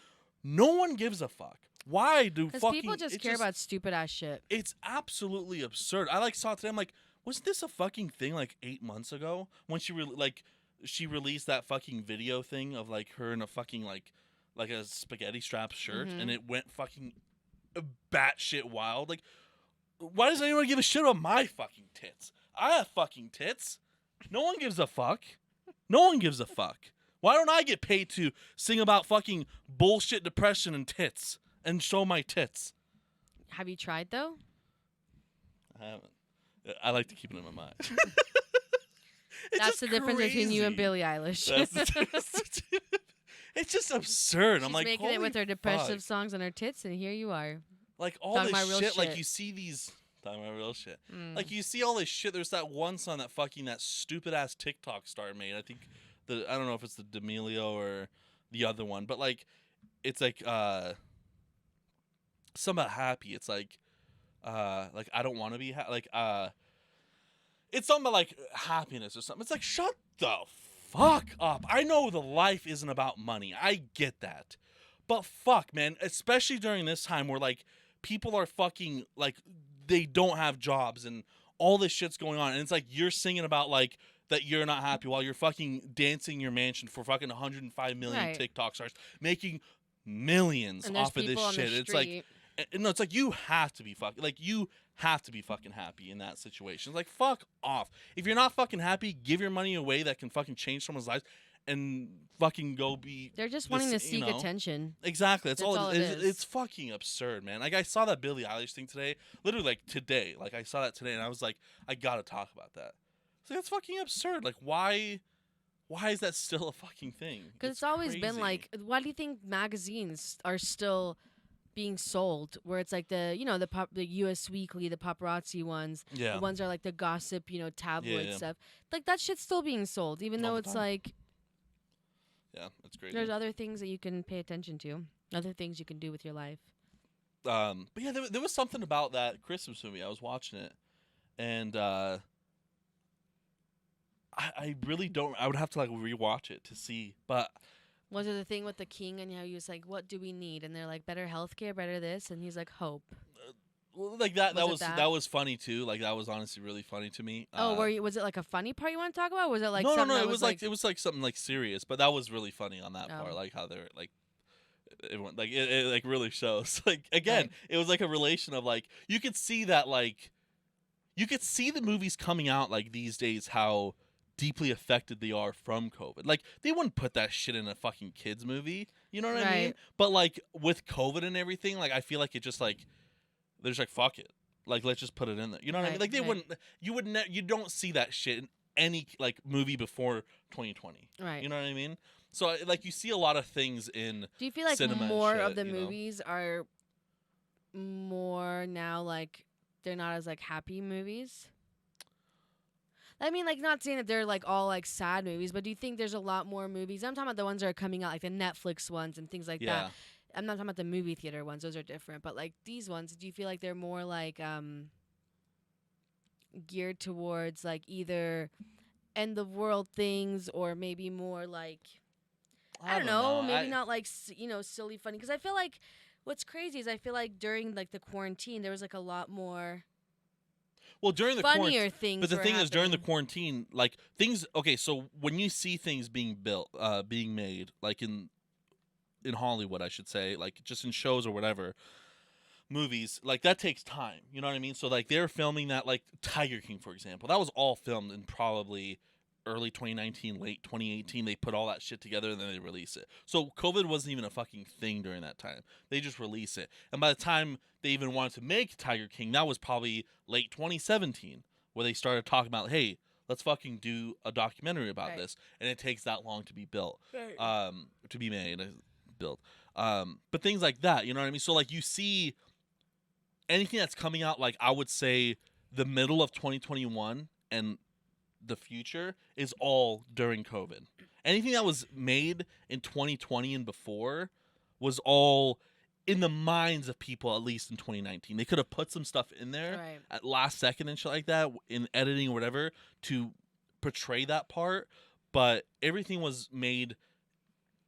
No one gives a fuck. Why do Because fucking people just care about stupid ass shit. It's absolutely absurd. I like saw it today. I'm like, wasn't this a fucking thing like 8 months ago when she she released that fucking video thing of like her in a fucking like a spaghetti strap shirt and it went fucking batshit wild. Like, why does anyone give a shit about my fucking tits? I have fucking tits. No one gives a fuck. No one gives a fuck. Why don't I get paid to sing about fucking bullshit depression and tits and show my tits? Have you tried though? I haven't. I like to keep it in my mind. That's the difference between you and crazy. Billie Eilish. It's just absurd. She's I'm like, making it with her holy depressive fuck. songs on her tits, and here you are. Like all Talking this about real shit, like shit. you see these talking about real shit. Mm. Like you see all this shit. There's that one song that stupid ass TikTok star made. I think I don't know if it's the D'Amelio or the other one, but like it's like something about happy. It's like I don't want to be it's something about like happiness or something. It's like shut the fuck up. I know the life isn't about money. I get that. But fuck, man, especially during this time where like people are fucking like they don't have jobs and all this shit's going on and it's like you're singing about like that you're not happy while you're fucking dancing in your mansion for fucking 105 million Right. TikTok stars making millions And there's off of this people on the shit. It's like street. no, it's like you have to be fucking happy in that situation. It's like fuck off. If you're not fucking happy, give your money away that can fucking change someone's lives and fucking go be. They're just wanting to seek know. attention. Exactly. That's all it is. It's fucking absurd, man. Like I saw that Billie Eilish thing today. Literally like today. Like I saw that today and I was like, I gotta talk about that. So that's fucking absurd. Like why is that still a fucking thing? Because it's always been crazy. like, why do you think magazines are still being sold? Where it's like the US Weekly, the paparazzi ones, yeah. the ones are like the gossip, tabloid Yeah. stuff. Like that shit's still being sold, even All though the it's time. like Yeah, that's crazy. there's other things that you can pay attention to, other things you can do with your life. But yeah, there was something about that Christmas movie. I was watching it, and I really don't. I would have to like rewatch it to see. But Was it the thing with the king and how he was like, "What do we need?" And they're like, "Better healthcare, better this," and he's like, "Hope." well, like that Was it that that? was funny too. Like that was honestly really funny to me. Was it like a funny part you want to talk about? Or was it like no, something that it was like it was like something like serious, but that was really funny on that part. Oh. Like how they're like. Everyone like it like really shows. Like again, Right. it was like a relation of like you could see that like you could see the movies coming out like these days how deeply affected they are from COVID. Like they wouldn't put that shit in a fucking kids movie. You know what I mean? Right. But like with COVID and everything, like I feel like it just like they're just like fuck it. Like let's just put it in there. You know what I mean? Right, Like they right. wouldn't. You would. You don't see that shit in any like movie before 2020. Right. You know what I mean? So like you see a lot of things in. Do you feel like cinema and more shit, of the you know? movies are more now like they're not as like happy movies? I mean, like not saying that they're like all like sad movies, but do you think there's a lot more movies? I'm talking about the ones that are coming out, like the Netflix ones and things like Yeah. that. I'm not talking about the movie theater ones; those are different. But like these ones, do you feel like they're more like geared towards like either end of world things or maybe more like I don't know, maybe not like silly funny, because I feel like what's crazy is I feel like during like the quarantine there was like a lot more Well, during the funnier things. But the were thing is, during the happening. quarantine, like things. Okay, so when you see things being built, being made, like in Hollywood, I should say, like just in shows or whatever, movies, like that takes time. You know what I mean? So like they're filming that, like Tiger King, for example, that was all filmed in probably early 2019, late 2018. They put all that shit together and then they release it. So COVID wasn't even a fucking thing during that time. They just release it, and by the time they even wanted to make Tiger King, that was probably late 2017, where they started talking about, hey, let's fucking do a documentary about Right. this, and it takes that long to be built, to be made, built. But things like that, you know what I mean? So like you see anything that's coming out, like I would say the middle of 2021 and the future is all during COVID. anything that was made in 2020 and before was all in the minds of people, at least in 2019. They could have put some stuff in there Right. at last second and shit like that in editing or whatever to portray that part, but everything was made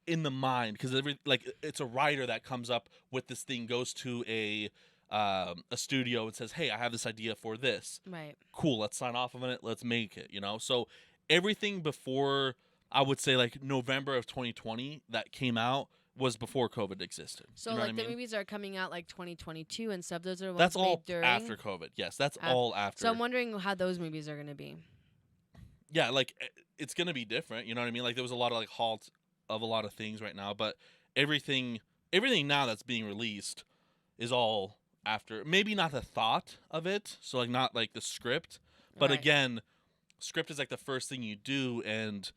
in the mind because it's a writer that comes up with this thing, goes to a studio and says, "Hey, I have this idea for this. Right. Cool, let's sign off on it. Let's make it." So everything before, I would say, like November of 2020 that came out was before COVID existed. So you know like what I the mean? movies are coming out like 2022 and stuff. Those are ones That's made all during. after COVID. Yes, that's all after. So I'm wondering how those movies are gonna be. Yeah, like it's gonna be different. You know what I mean? Like there was a lot of like halt of a lot of things right now, but everything now that's being released is all after. Maybe not the thought of it, so like not like the script, but Right. again, script is like the first thing you do, and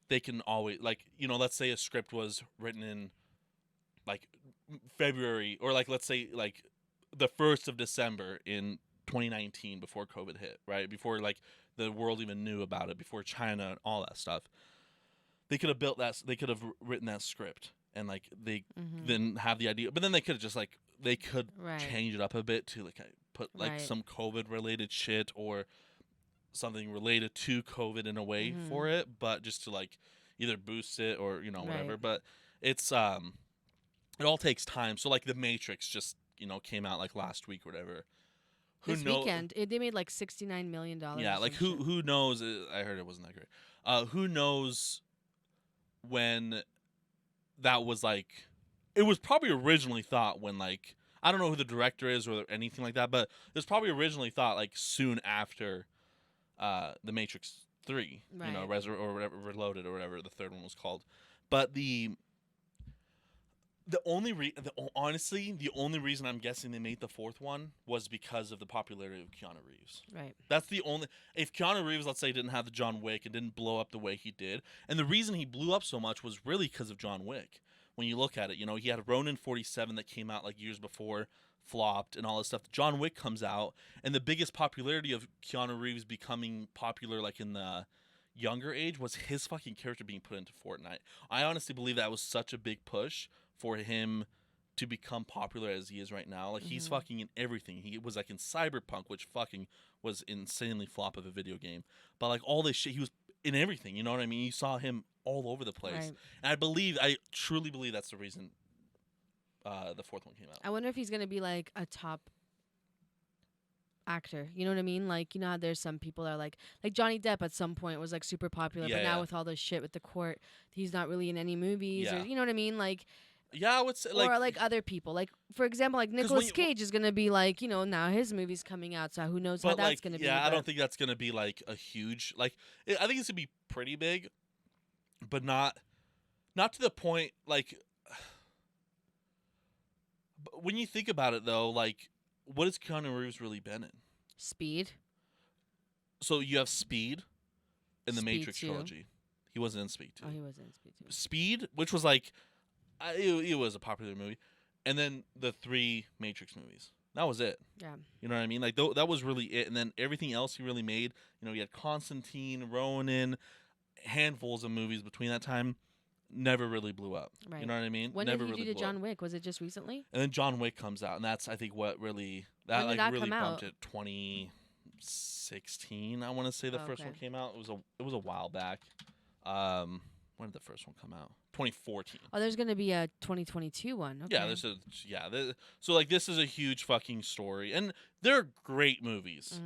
they can always like let's say a script was written in like February, or like let's say like the 1st of December in 2019 before COVID hit, right? Before like the world even knew about it, before China and all that stuff. They could have built that. They could have written that script, and like they Mhm. then have the idea. But then they could have just like they could Right. change it up a bit to like put like Right. some COVID related shit or something related to COVID in a way Mhm. for it, but just to like either boost it or whatever. Right. But it's it all takes time. So like The Matrix just came out like last week or whatever. This weekend, they made like $69 million. Yeah, like who knows? I heard it wasn't that great. Who knows when that was like? It was probably originally thought when like I don't know who the director is or anything like that, but it was probably originally thought like soon after The Matrix 3, Right. or whatever, Reloaded or whatever the third one was called. But honestly, the only reason I'm guessing they made the fourth one was because of the popularity of Keanu Reeves. Right. That's the only. If Keanu Reeves, let's say, didn't have the John Wick and didn't blow up the way he did, and the reason he blew up so much was really because of John Wick. When you look at it, he had Ronin 47 that came out like years before, flopped, and all this stuff. John Wick comes out, and the biggest popularity of Keanu Reeves becoming popular, like in the younger age, was his fucking character being put into Fortnite. I honestly believe that was such a big push for him to become popular as he is right now. Like he's fucking in everything. He was like in Cyberpunk, which fucking was insanely flop of a video game. But like all this shit, he was in everything. You know what I mean? You saw him all over the place. Right. And I truly believe that's the reason the fourth one came out. I wonder if he's gonna be like a top actor. You know what I mean? Like how there's some people that are like Johnny Depp at some point was like super popular, but now with all this shit with the court, he's not really in any movies. Yeah. Or you know what I mean? Like. Yeah, I would say Or like other people, like for example, like Nicolas Cage is gonna be like now his movie's coming out, so who knows how that's gonna be. Yeah, I don't think that's gonna be like a huge I think it's gonna be pretty big, but not to the point like. When you think about it though, like what has Keanu Reeves really been in? Speed. So you have Speed in the Speed Matrix 2. trilogy. He wasn't in Speed 2. Oh, he was in Speed 2. Speed, which was like. It was a popular movie, and then the 3 Matrix movies. That was it. Yeah. You know what I mean? Like that was really it. And then everything else he really made. He had Constantine, Ronin, handfuls of movies between that time. Never really blew up. Right. You know what I mean? When Never did he really do the blew up. John Wick? Was it just recently? And then John Wick comes out, and that's I think what really When did that really come bumped out? it. 2016, I want to say the first okay. one came out. It was a while back. When did the first one come out? 2014. Oh, there's gonna be a 2022 one. Okay. Yeah, so like this is a huge fucking story, and they're great movies.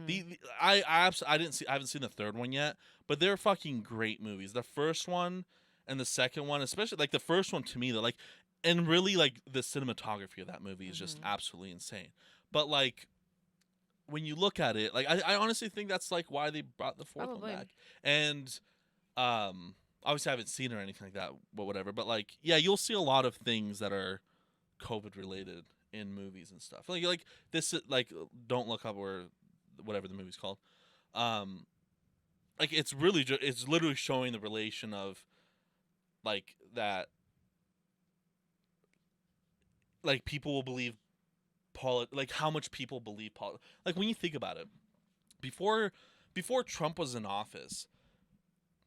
I haven't seen the third one yet, but they're fucking great movies. The first one and the second one, especially like the first one to me, though, like, and really like the cinematography of that movie is just absolutely insane. But like when you look at it, like I honestly think that's like why they brought the fourth Probably. one back, and obviously, I haven't seen it or anything like that, but whatever. But like, yeah, you'll see a lot of things that are COVID related in movies and stuff. Like this, like Don't Look Up or whatever the movie's called. Like it's really it's literally showing the relation of like that. Like people will believe like how much people believe like when you think about it, before Trump was in office.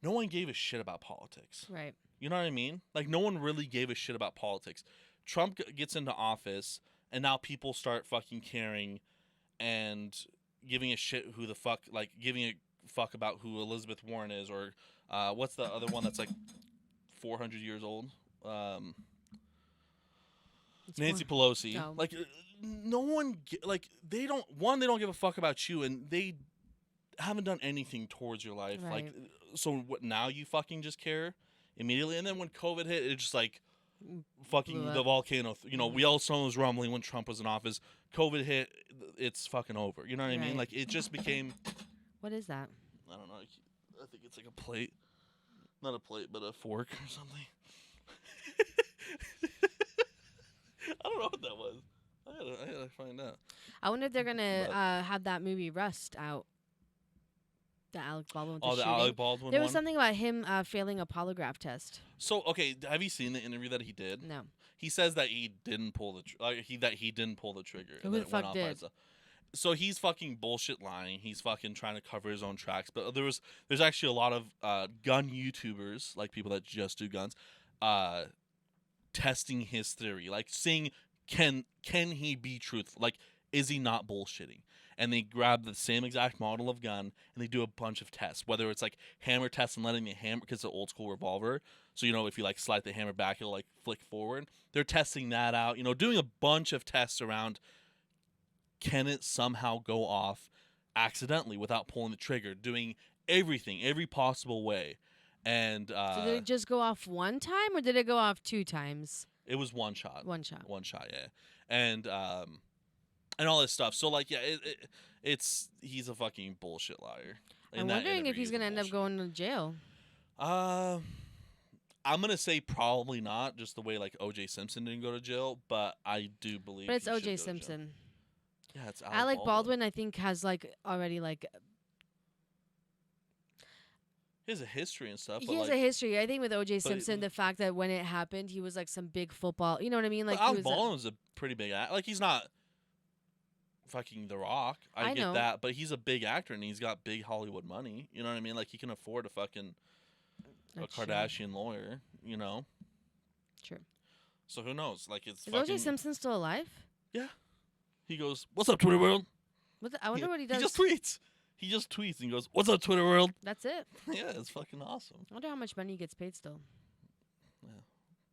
no one gave a shit about politics. Right. You know what I mean? Like, no one really gave a shit about politics. Trump gets into office, and now people start fucking caring and giving a shit who the fuck, like, giving a fuck about who Elizabeth Warren is, or what's the other one that's like 400 years old? Nancy Pelosi. No. Like, no one, like, they don't give a fuck about you, and they haven't done anything towards your life. Right. Like, so what, now you fucking just care immediately? And then when COVID hit, it just like fucking Blew the up. volcano. You know, we all saw it was rumbling when Trump was in office. COVID hit, it's fucking over. You know what I mean? Right. Like, it just became, What is that? I don't know. I think it's like a plate, not a plate, but a fork or something. I don't know what that was. I gotta find out. I wonder if they're gonna But- have that movie Rust out. The Alec Baldwin. With Oh, the shooting. Alec Baldwin There one. was something about him failing a polygraph test. So, okay, have you seen the interview that he did? No. He says that he didn't pull the he didn't pull the trigger. Who and the that it went fuck off by did? itself. So he's fucking bullshit lying. He's fucking trying to cover his own tracks. But there's actually a lot of gun YouTubers, like people that just do guns, testing his theory, like saying can he be truthful? Like, is he not bullshitting? And they grab the same exact model of gun and they do a bunch of tests, whether it's like hammer tests and letting the hammer, because it's an old school revolver. So, you know, if you like slide the hammer back, it'll like flick forward. They're testing that out, you know, doing a bunch of tests around, can it somehow go off accidentally without pulling the trigger, doing everything, every possible way. And So did it just go off one time, or did it go off 2 times? it was one shot. One shot. One shot, yeah. And all this stuff. So, like, yeah, he's a fucking bullshit liar. I'm In that wondering interview, if he's a gonna end up bullshit- going to jail. I'm gonna say probably not, just the way like O.J. Simpson didn't go to jail, but I do believe. But it's he should go O.J. to jail. Simpson. Yeah, it's Alec Baldwin, I think, has like already like He has a history and stuff. he but, has like, a history. I think with O.J. but- Simpson, the fact that when it happened, he was like some big football. You know what I mean? Like but he Alec was Baldwin was a pretty big act. Like, he's not fucking The Rock. I get know. that, but he's a big actor and he's got big Hollywood money. You know what I mean? Like, he can afford a fucking That's true. Kardashian lawyer. You know. True. So who knows? Like, it's Is fucking. O.J. Simpson still alive? He goes, "What's up, Twitter world?" I wonder what he does. He just tweets. He just tweets and he goes, "What's up, Twitter world?" That's it. Yeah, it's fucking awesome. I wonder how much money he gets paid still.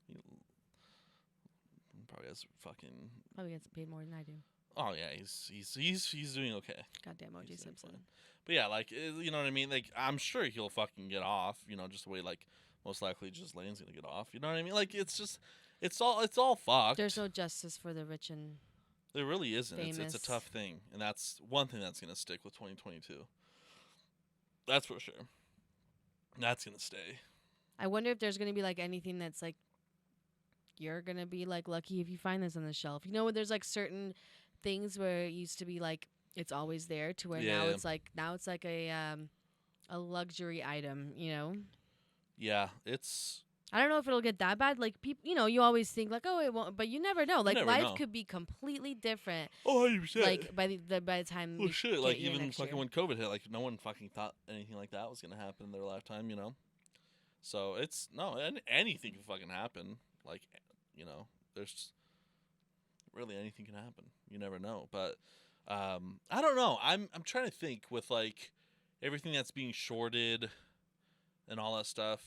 He probably has fucking. Probably gets paid more than I do. Oh yeah, he's doing okay. Goddamn O.J. He's doing Simpson. fine. But yeah, like, you know what I mean. Like, I'm sure he'll fucking get off. You know, just the way like most likely Ghislaine's gonna get off. You know what I mean? Like, it's just it's all fucked. There's no justice for the rich and There really isn't. It's a famous. tough thing, and that's one thing that's gonna stick with 2022. That's for sure. That's gonna stay. I wonder if there's gonna be like anything that's like you're gonna be like lucky if you find this on the shelf. You know, when there's like certain things where it used to be like it's always there to where now Yeah. it's like a luxury item. You know, Yeah, it's. I don't know if it'll get that bad. Like people, you know, you always think like, oh, it won't, but you never know. Like never life know. could be completely different. Oh, 100%. Like by the time. Well, we shit. get Like, here even next fucking year. when COVID hit, like, no one fucking thought anything like that was gonna happen in their lifetime. You know. So it's anything can fucking happen. Like, you know, there's really anything can happen. You never know. But I don't know. I'm trying to think with like everything that's being shorted and all that stuff.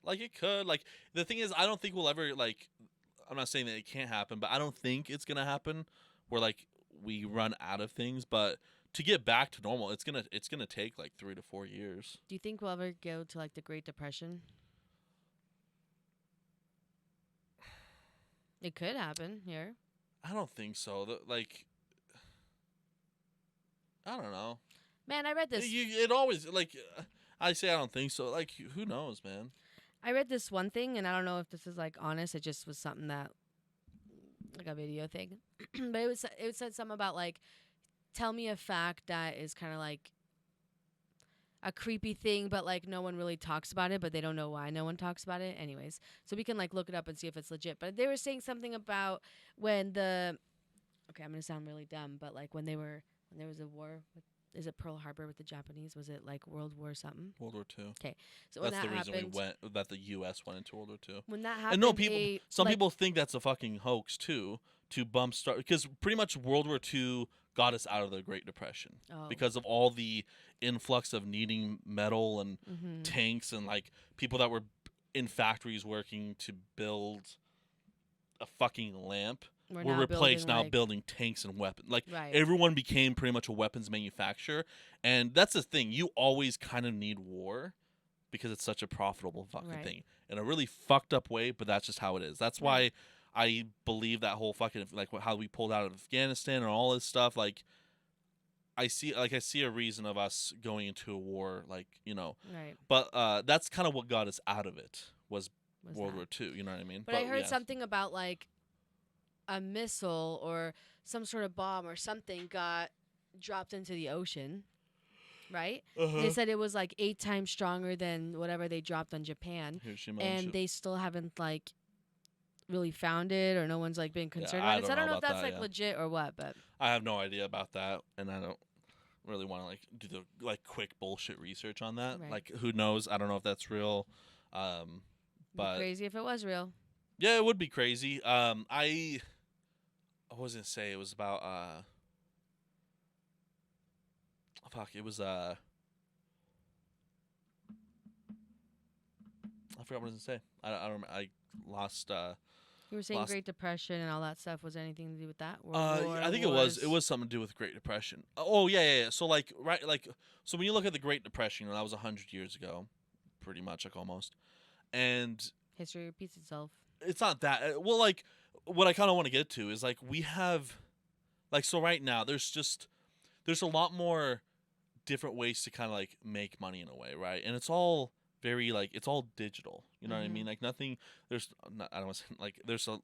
Like, it could. Like, the thing is, I don't think we'll ever, like, I'm not saying that it can't happen, but I don't think it's gonna happen where like we run out of things. But to get back to normal, it's gonna take like 3 to 4 years. Do you think we'll ever go to like the Great Depression? It could happen here. I don't think so. Like, I don't know. Man, I read this. It always, like, I say I don't think so. Like, who knows, man? I read this one thing, and I don't know if this is like honest. It just was something that, like a video thing, but it said something about like, tell me a fact that is kind of like a creepy thing, but like no one really talks about it, but they don't know why no one talks about it. Anyways, so we can like look it up and see if it's legit. But they were saying something about when the, okay, I'm gonna sound really dumb, but like when there was a war is it Pearl Harbor with the Japanese? Was it like World War something? World War II. So when That's that the reason happened, that the U.S. went into World War II. when that happened, And no, people. Some like, people think that's a fucking hoax too, to bump start, because pretty much World War II got us out of the Great Depression because of all the influx of needing metal and tanks and like people that were in factories working to build a fucking lamp were replaced now building tanks and weapons. Like everyone became pretty much a weapons manufacturer, and that's the thing. You always kind of need war because it's such a profitable fucking thing in a really fucked up way, but that's just how it is. That's why I believe that whole fucking like how we pulled out of Afghanistan and all this stuff. Like I see a reason of us going into a war, like, you know. Right. But that's kind of what got us out of it was World War II. You know what I mean? But I heard something about like a missile or some sort of bomb or something got dropped into the ocean. Right? They said it was like 8 times stronger than whatever they dropped on Japan. Hiroshima and they still haven't like really found it, or no one's like been concerned about it. So I don't know if that's like legit or what, but I have no idea about that, and I don't really want to like do the like quick bullshit research on that. Like, who knows? I don't know if that's real. But crazy if it was real. Yeah, it would be crazy. I was gonna say it was about it was I forgot what I was gonna say. I don't remember. I lost. You were saying Great Depression and all that stuff. Was there anything to do with that? I think it was something to do with Great Depression. Oh yeah. So like so when you look at the Great Depression, that was 100 years ago, pretty much, like almost, and history repeats itself. It's not that well. Like what I kind of want to get to is like we have, like, so right now there's a lot more different ways to kind of like make money in a way, right? And it's all very like it's all digital, you know what I mean? Like nothing. I don't want to say like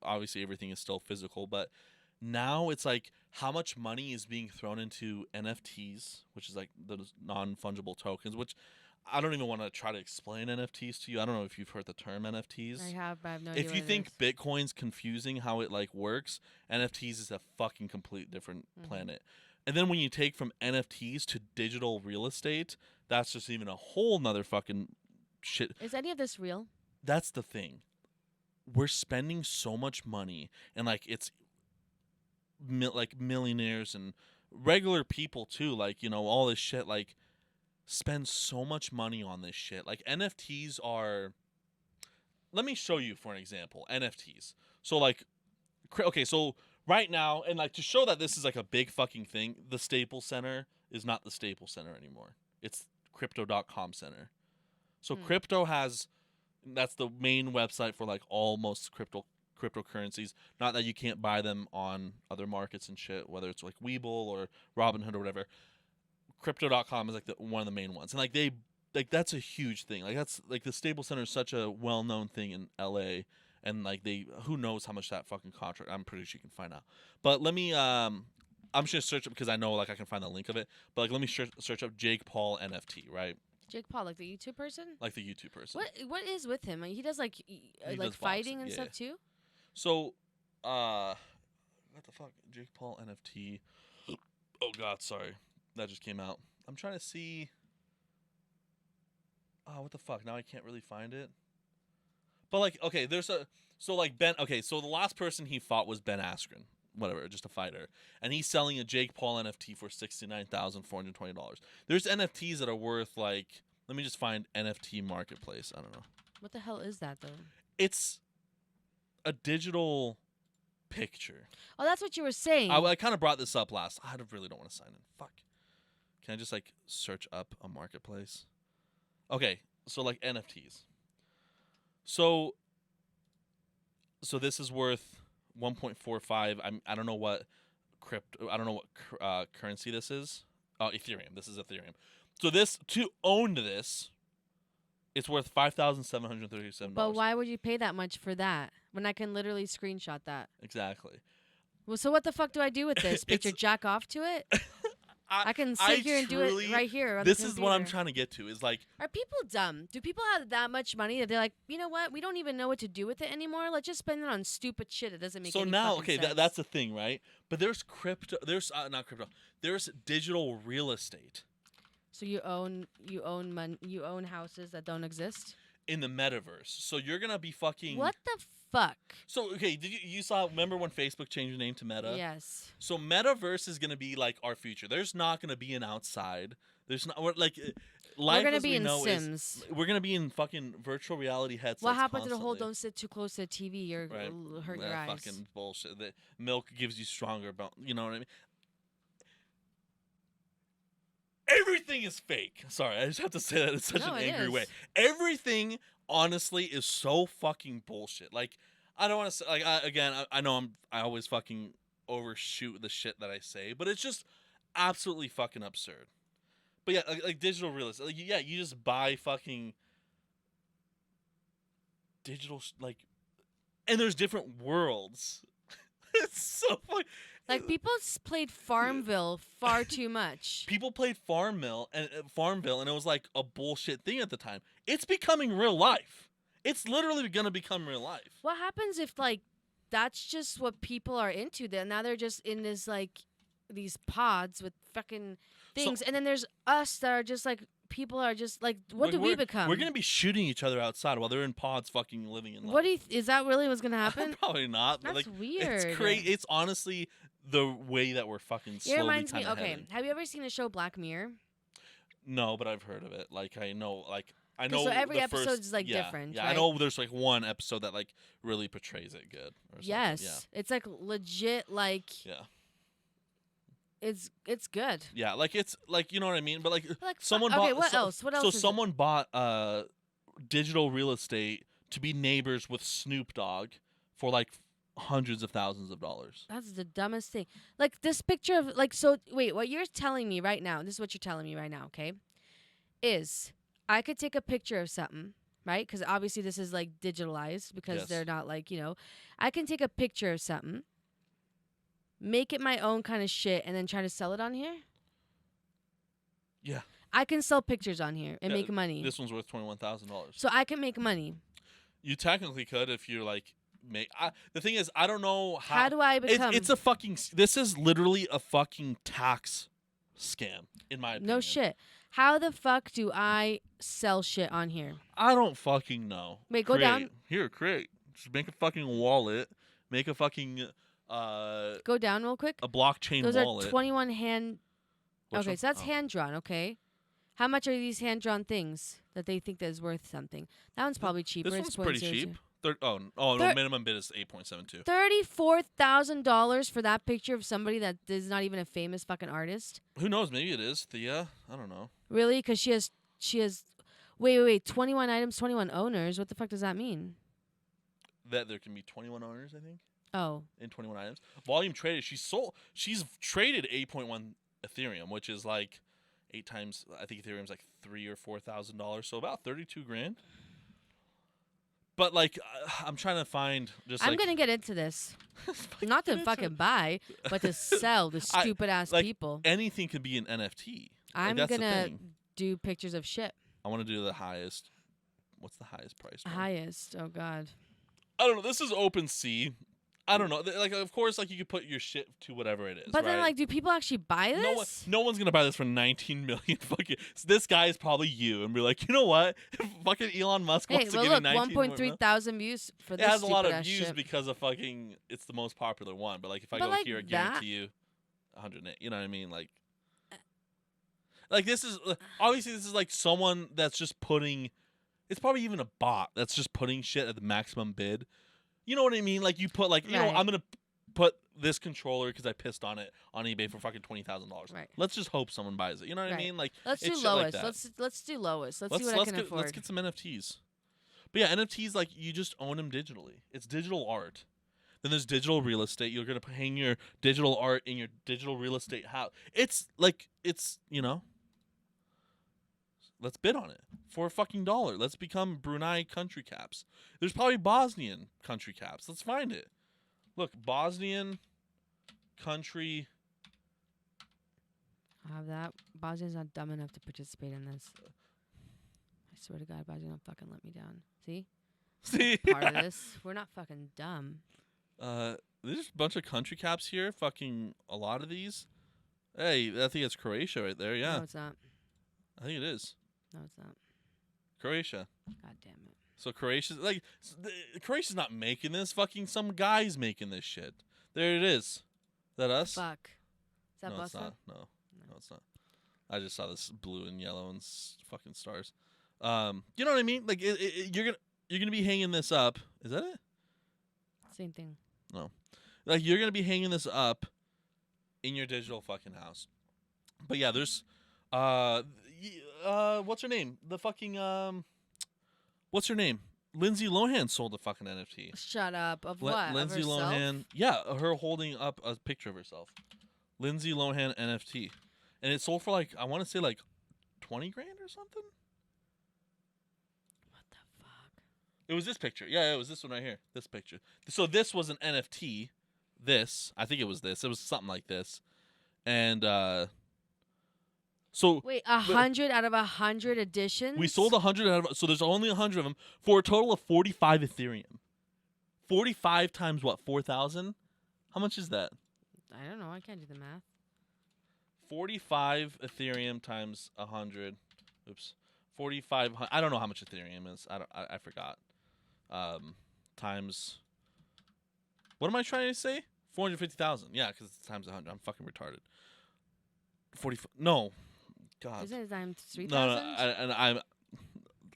obviously everything is still physical, but now it's like how much money is being thrown into NFTs, which is like those non-fungible tokens, which I don't even want to try to explain NFTs to you. I don't know if you've heard the term NFTs. I have, but I have no idea. If you think Bitcoin's confusing how it like works, NFTs is a fucking complete different planet. And then when you take from NFTs to digital real estate, that's just even a whole nother fucking shit. Is any of this real? That's the thing. We're spending so much money, and like it's like millionaires and regular people too, like, you know, all this shit, like spend so much money on this shit. Like NFTs are, let me show you for an example. NFTs. So like, okay, so right now, and like to show that this is like a big fucking thing, the Staples Center is not the Staples Center anymore. It's crypto.com Center. So crypto has, that's the main website for like almost cryptocurrencies. Not that you can't buy them on other markets and shit, whether it's like Webull or Robinhood or whatever. Crypto.com is like one of the main ones. And like that's a huge thing. Like that's like the Staples Center is such a well-known thing in LA, and like who knows how much that fucking contract, I'm pretty sure you can find out. But let me I'm just gonna search it because I know like I can find the link of it. But like let me search up Jake Paul NFT, right? Jake Paul, like the YouTube person? Like the YouTube person. What is with him? Like, he does like like fighting and stuff too? So what the fuck? Jake Paul NFT. Oh god, sorry. That just came out. I'm trying to see. Oh, what the fuck? Now I can't really find it. But like, okay, so the last person he fought was Ben Askren, whatever, just a fighter, and he's selling a Jake Paul NFT for $69,420. There's NFTs that are worth like, let me just find NFT marketplace. I don't know. What the hell is that though? It's a digital picture. Oh, that's what you were saying. I kind of brought this up last. I really don't want to sign in. Fuck. Can I just like search up a marketplace? Okay, so like NFTs. So this is worth 1.45. I don't know what currency this is. Oh, Ethereum. This is Ethereum. So to own this, it's worth $5,737. But why would you pay that much for that when I can literally screenshot that? Exactly. Well, so what the fuck do I do with this picture? Jack off to it? I can sit here and do it right here. On This the is what I'm computer. trying to get to. Is like, Are people dumb? Do people have that much money that they're like, you know what? We don't even know what to do with it anymore. Let's just spend it on stupid shit. It doesn't make so any now, fucking okay, sense. that's the thing, right? But there's crypto. There's not crypto. There's digital real estate So you own houses that don't exist. in the metaverse. So you're gonna be fucking. What the fuck? So okay, did you saw? Remember when Facebook changed the name to Meta? Yes. So metaverse is gonna be like our future. There's not gonna be an outside. There's not like life We're gonna as be we in know Sims. we're gonna be in fucking virtual reality headsets. What happened to the whole constantly. "don't sit too close to the TV"? You're Right. hurt your That eyes. fucking bullshit. The milk gives you stronger bone. You know what I mean? Everything is fake. Sorry, I just have to say that in such No, an it angry is. way. Everything, honestly, is so fucking bullshit. Like, I don't want to say. Like, I know I always fucking overshoot the shit that I say, but it's just absolutely fucking absurd. But yeah, like digital real estate. Like, yeah, you just buy fucking digital and there's different worlds. It's so funny. Like people played Farmville far too much. People played Farmville, and it was like a bullshit thing at the time. It's becoming real life. It's literally gonna become real life. What happens if like that's just what people are into? Then now they're just in this like these pods with fucking things, and then there's us that are just like people are just like, what Like, do we become? We're gonna be shooting each other outside while they're in pods, fucking living in life. What do you? Is that really what's gonna happen? Probably not. But That's like, weird. It's crazy. It's honestly the way that we're fucking It slowly reminds me. kinda Okay, heading. have you ever seen the show Black Mirror? No, but I've heard of it. Like I know. I 'Cause know. so every the episode first- is, like, yeah, different, Yeah, I right? know. There's like one episode that like really portrays it good. Or something. Yes, it's like legit. Like Yeah. it's good. Yeah. Like it's like you know what I mean. But like Like someone okay, bought. what so, else? What else? So is it? someone bought digital real estate to be neighbors with Snoop Dogg for like hundreds of thousands of dollars. That's the dumbest thing. Like this picture of like so. Wait, what you're telling me right now? This is what you're telling me right now. Okay, is I could take a picture of something, right? Because obviously this is like digitalized because Yes. they're not like I can take a picture of something, make it my own kind of shit, and then try to sell it on here. Yeah. I can sell pictures on here and Yeah, make money. This one's worth $21,000. So I can make money. You technically could if you're like the thing is I don't know How do I become? it's a fucking this is literally a fucking tax scam in my opinion. no shit. How the fuck do I sell shit on here? I don't fucking know. Wait, go down. Create. Just make a fucking wallet. Make a fucking Go down real quick. a blockchain Those wallet. are 21 hand. Which Okay, one? so that's Oh. hand drawn. Okay, how much are these hand drawn things that they think that is worth something? That one's probably cheaper. This It's one's pretty 0.00. cheap. No, Thir- minimum bid is 8.72. $34,000 for that picture of somebody that is not even a famous fucking artist. Who knows? Maybe it is Thea. I don't know. Really? Because she has. Wait. 21 items, 21 owners. What the fuck does that mean? That there can be 21 owners, I think, Oh, in 21 items. Volume traded. She's traded 8.1 Ethereum, which is like 8 times. I think Ethereum's like $3,000 or $4,000, so about 32 grand. But like, I'm trying to find just. I'm like, gonna get into this. Not to fucking buy, but to sell the I- stupid ass like, people. anything could be an NFT. I'm that's the gonna thing. do pictures of shit. I want to do the highest. What's the highest price? one? Highest. Oh God. I don't know. This is OpenSea. I don't know. Like, of course, like you could put your shit to whatever it is. But then, right? like, do people actually buy this? No one's gonna buy this for 19 million. Fucking, this guy is probably you, and be like, you know what? Fucking Elon Musk Hey, wants to well, give me look, 19 more 1.3 mil. thousand views for It this has a lot of stupid-ass views shit. because of fucking. It's the most popular one. But like, if I But go like here, I that- guarantee you, 108. You know what I mean? Like this is obviously this is like someone that's just putting. It's probably even a bot that's just putting shit at the maximum bid. You know what I mean? Like you put like you know Right. I'm gonna put this controller because I pissed on it on eBay for fucking $20,000. Right. Let's just hope someone buys it. You know what I Right. mean? Like Let's do it's shit like lowest. that. Let's do lowest. Let's see what I can afford. Let's get some NFTs. But yeah, NFTs like you just own them digitally. It's digital art. Then there's digital real estate. You're gonna hang your digital art in your digital real estate house. It's like you know. Let's bid on it for a fucking dollar. Let's become Brunei country caps. There's probably Bosnian country caps. Let's find it. Look, Bosnian country. I have that. Bosnia's not dumb enough to participate in this. I swear to God, Bosnia don't fucking let me down. See? See? Part of this. We're not fucking dumb. There's a bunch of country caps here. Fucking a lot of these. Hey, I think it's Croatia right there. Yeah, No, it's not. I think it is No, it's not. Croatia. God damn it. So Croatia's not making this. Fucking some guy's making this shit. There it is. Is that us? Fuck. Is that No, it's Bosnia? not. No, it's not. I just saw this blue and yellow and fucking stars. You know what I mean? Like you're gonna be hanging this up. Is that it? Same thing. No. Like you're gonna be hanging this up in your digital fucking house. But yeah, there's what's her name? The fucking what's her name? Lindsay Lohan sold a fucking NFT. Shut up. Of what? Lindsay of herself? Lohan. Yeah, her holding up a picture of herself. Lindsay Lohan NFT. And it sold for like I want to say like 20 grand or something. What the fuck? It was this picture. Yeah, it was this one right here. This picture. So this was an NFT. I think it was this. It was something like this. And so Wait, 100 out of 100 editions? we sold 100 out of, so there's only 100 of them for a total of 45 Ethereum. 45 times what? 4,000? How much is that? I don't know. I can't do the math. 45 Ethereum times 100. Oops. 45. I don't know how much Ethereum is. I forgot. Times. What am I trying to say? 450,000. Yeah, because it's times 100. I'm fucking retarded. 40. No. God. Isn't it times 3,000? No. I'm.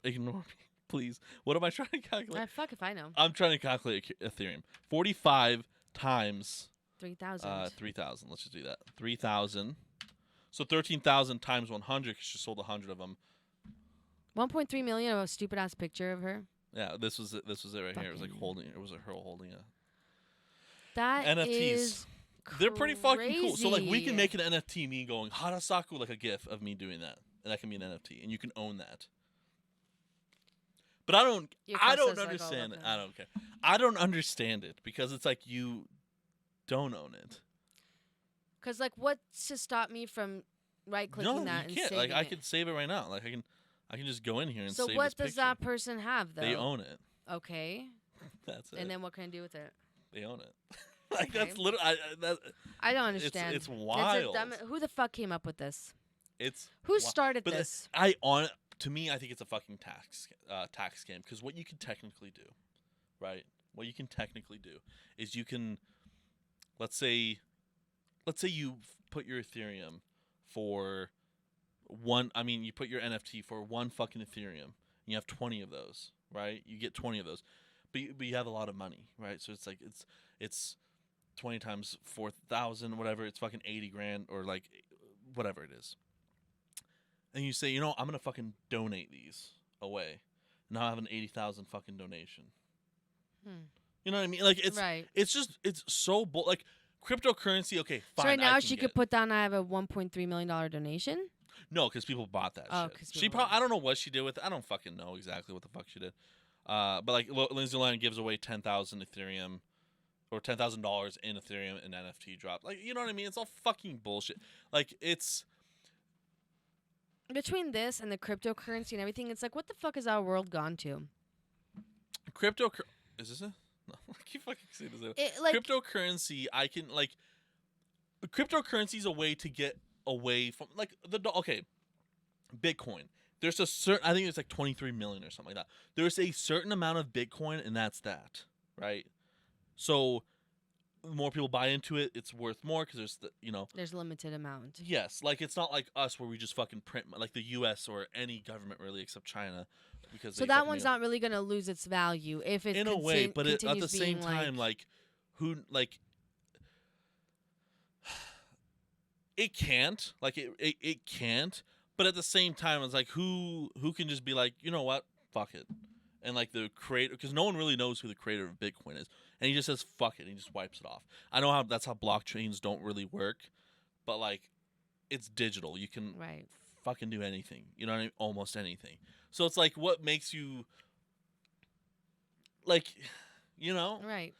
Ignore me, please. What am I trying to calculate? Fuck if I know. I'm trying to calculate Ethereum. 45 times 3,000. 3,000. Let's just do that. 3,000. So 13,000 times 100 because she sold 100 of them. 1.3 million of a stupid ass picture of her. Yeah, this was it right here. It was like Fucking- holding. It was her holding a. That NFTs. is They're pretty fucking cool. So like we crazy. can make an NFT me going Harasaku like a GIF of me doing that, and that can be an NFT, and you can own that. But I don't. Your I clothes don't says, like, all understand of it. them. I don't care. I don't understand it because it's like you don't own it. Because, like, what's to stop me from right-clicking No, that you and can't. saving Like I it? could save it right now. Like I can just go in here and So save what this does picture. that person have, though? They own it. Okay. That's it. And then what can I do with it? They own it. Like Okay. that's literally. I don't understand. It's a wild. who the fuck came up with this? It's Who Wha- started but this? to me, I think it's a fucking tax scam because what you can technically do, right? What you can technically do is you can, let's say you put your Ethereum for one. I mean, you put your NFT for one fucking Ethereum. And you have 20 of those, right? You get 20 of those, but you have a lot of money, right? So it's like it's 20 times 4,000, whatever. It's fucking 80 grand or like whatever it is. And you say, I'm gonna fucking donate these away. Now I have an 80,000 fucking donation. You know what I mean? Like Right. it's so like cryptocurrency. Okay, fine. So right I now can she get could it. put down I have a $1.3 million donation. No, because people bought that Oh, shit. 'cause She people probably I don't know what she did with it. I don't fucking know exactly what the fuck she did. But like Lindsay Lohan gives away 10,000 Ethereum or $10,000 in Ethereum and NFT drop. Like you know what I mean? It's all fucking bullshit. Like it's. Between this and the cryptocurrency and everything, it's like, what the fuck has our world gone to? Is this it? No, I keep fucking saying this. It, like, Cryptocurrency, I can like. Cryptocurrency is a way to get away from like Bitcoin. There's a certain. I think it's like 23 million or something like that. There's a certain amount of Bitcoin, and that's that, right? So, the more people buy into it, it's worth more because there's a limited amount. Yes, like it's not like us where we just fucking print like the U.S. or any government really except China, because So that one's not really gonna lose its value if it in a way, but at the continues same being, time, like who like it can't like it can't, but at the same time, it's like who can just be like you know what, fuck it, and like the creator because no one really knows who the creator of Bitcoin is. And he just says fuck it and he just wipes it off. I know that's how blockchains don't really work, but like it's digital. You can right. fucking do anything. You know what I mean? Almost anything. So it's like what makes you like Right.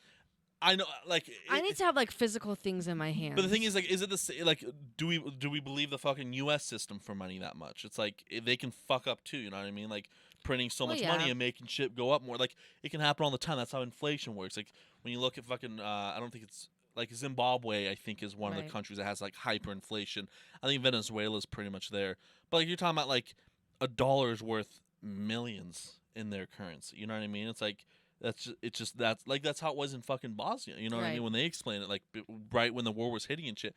I know, like I need to have like physical things in my hands. But the thing is, like, is it like do we believe the fucking U.S. system for money that much? It's like they can fuck up too. You know what I mean? Like printing so much money and making shit go up more. Like it can happen all the time. That's how inflation works. Like when you look at fucking, I don't think it's like Zimbabwe. I think is one of the countries that has like hyperinflation. I think Venezuela's pretty much there. But like you're talking about like $1 is worth millions in their currency. You know what I mean? It's like. That's how it was in fucking Bosnia. You know what I mean? When they explained it, like right when the war was hitting and shit,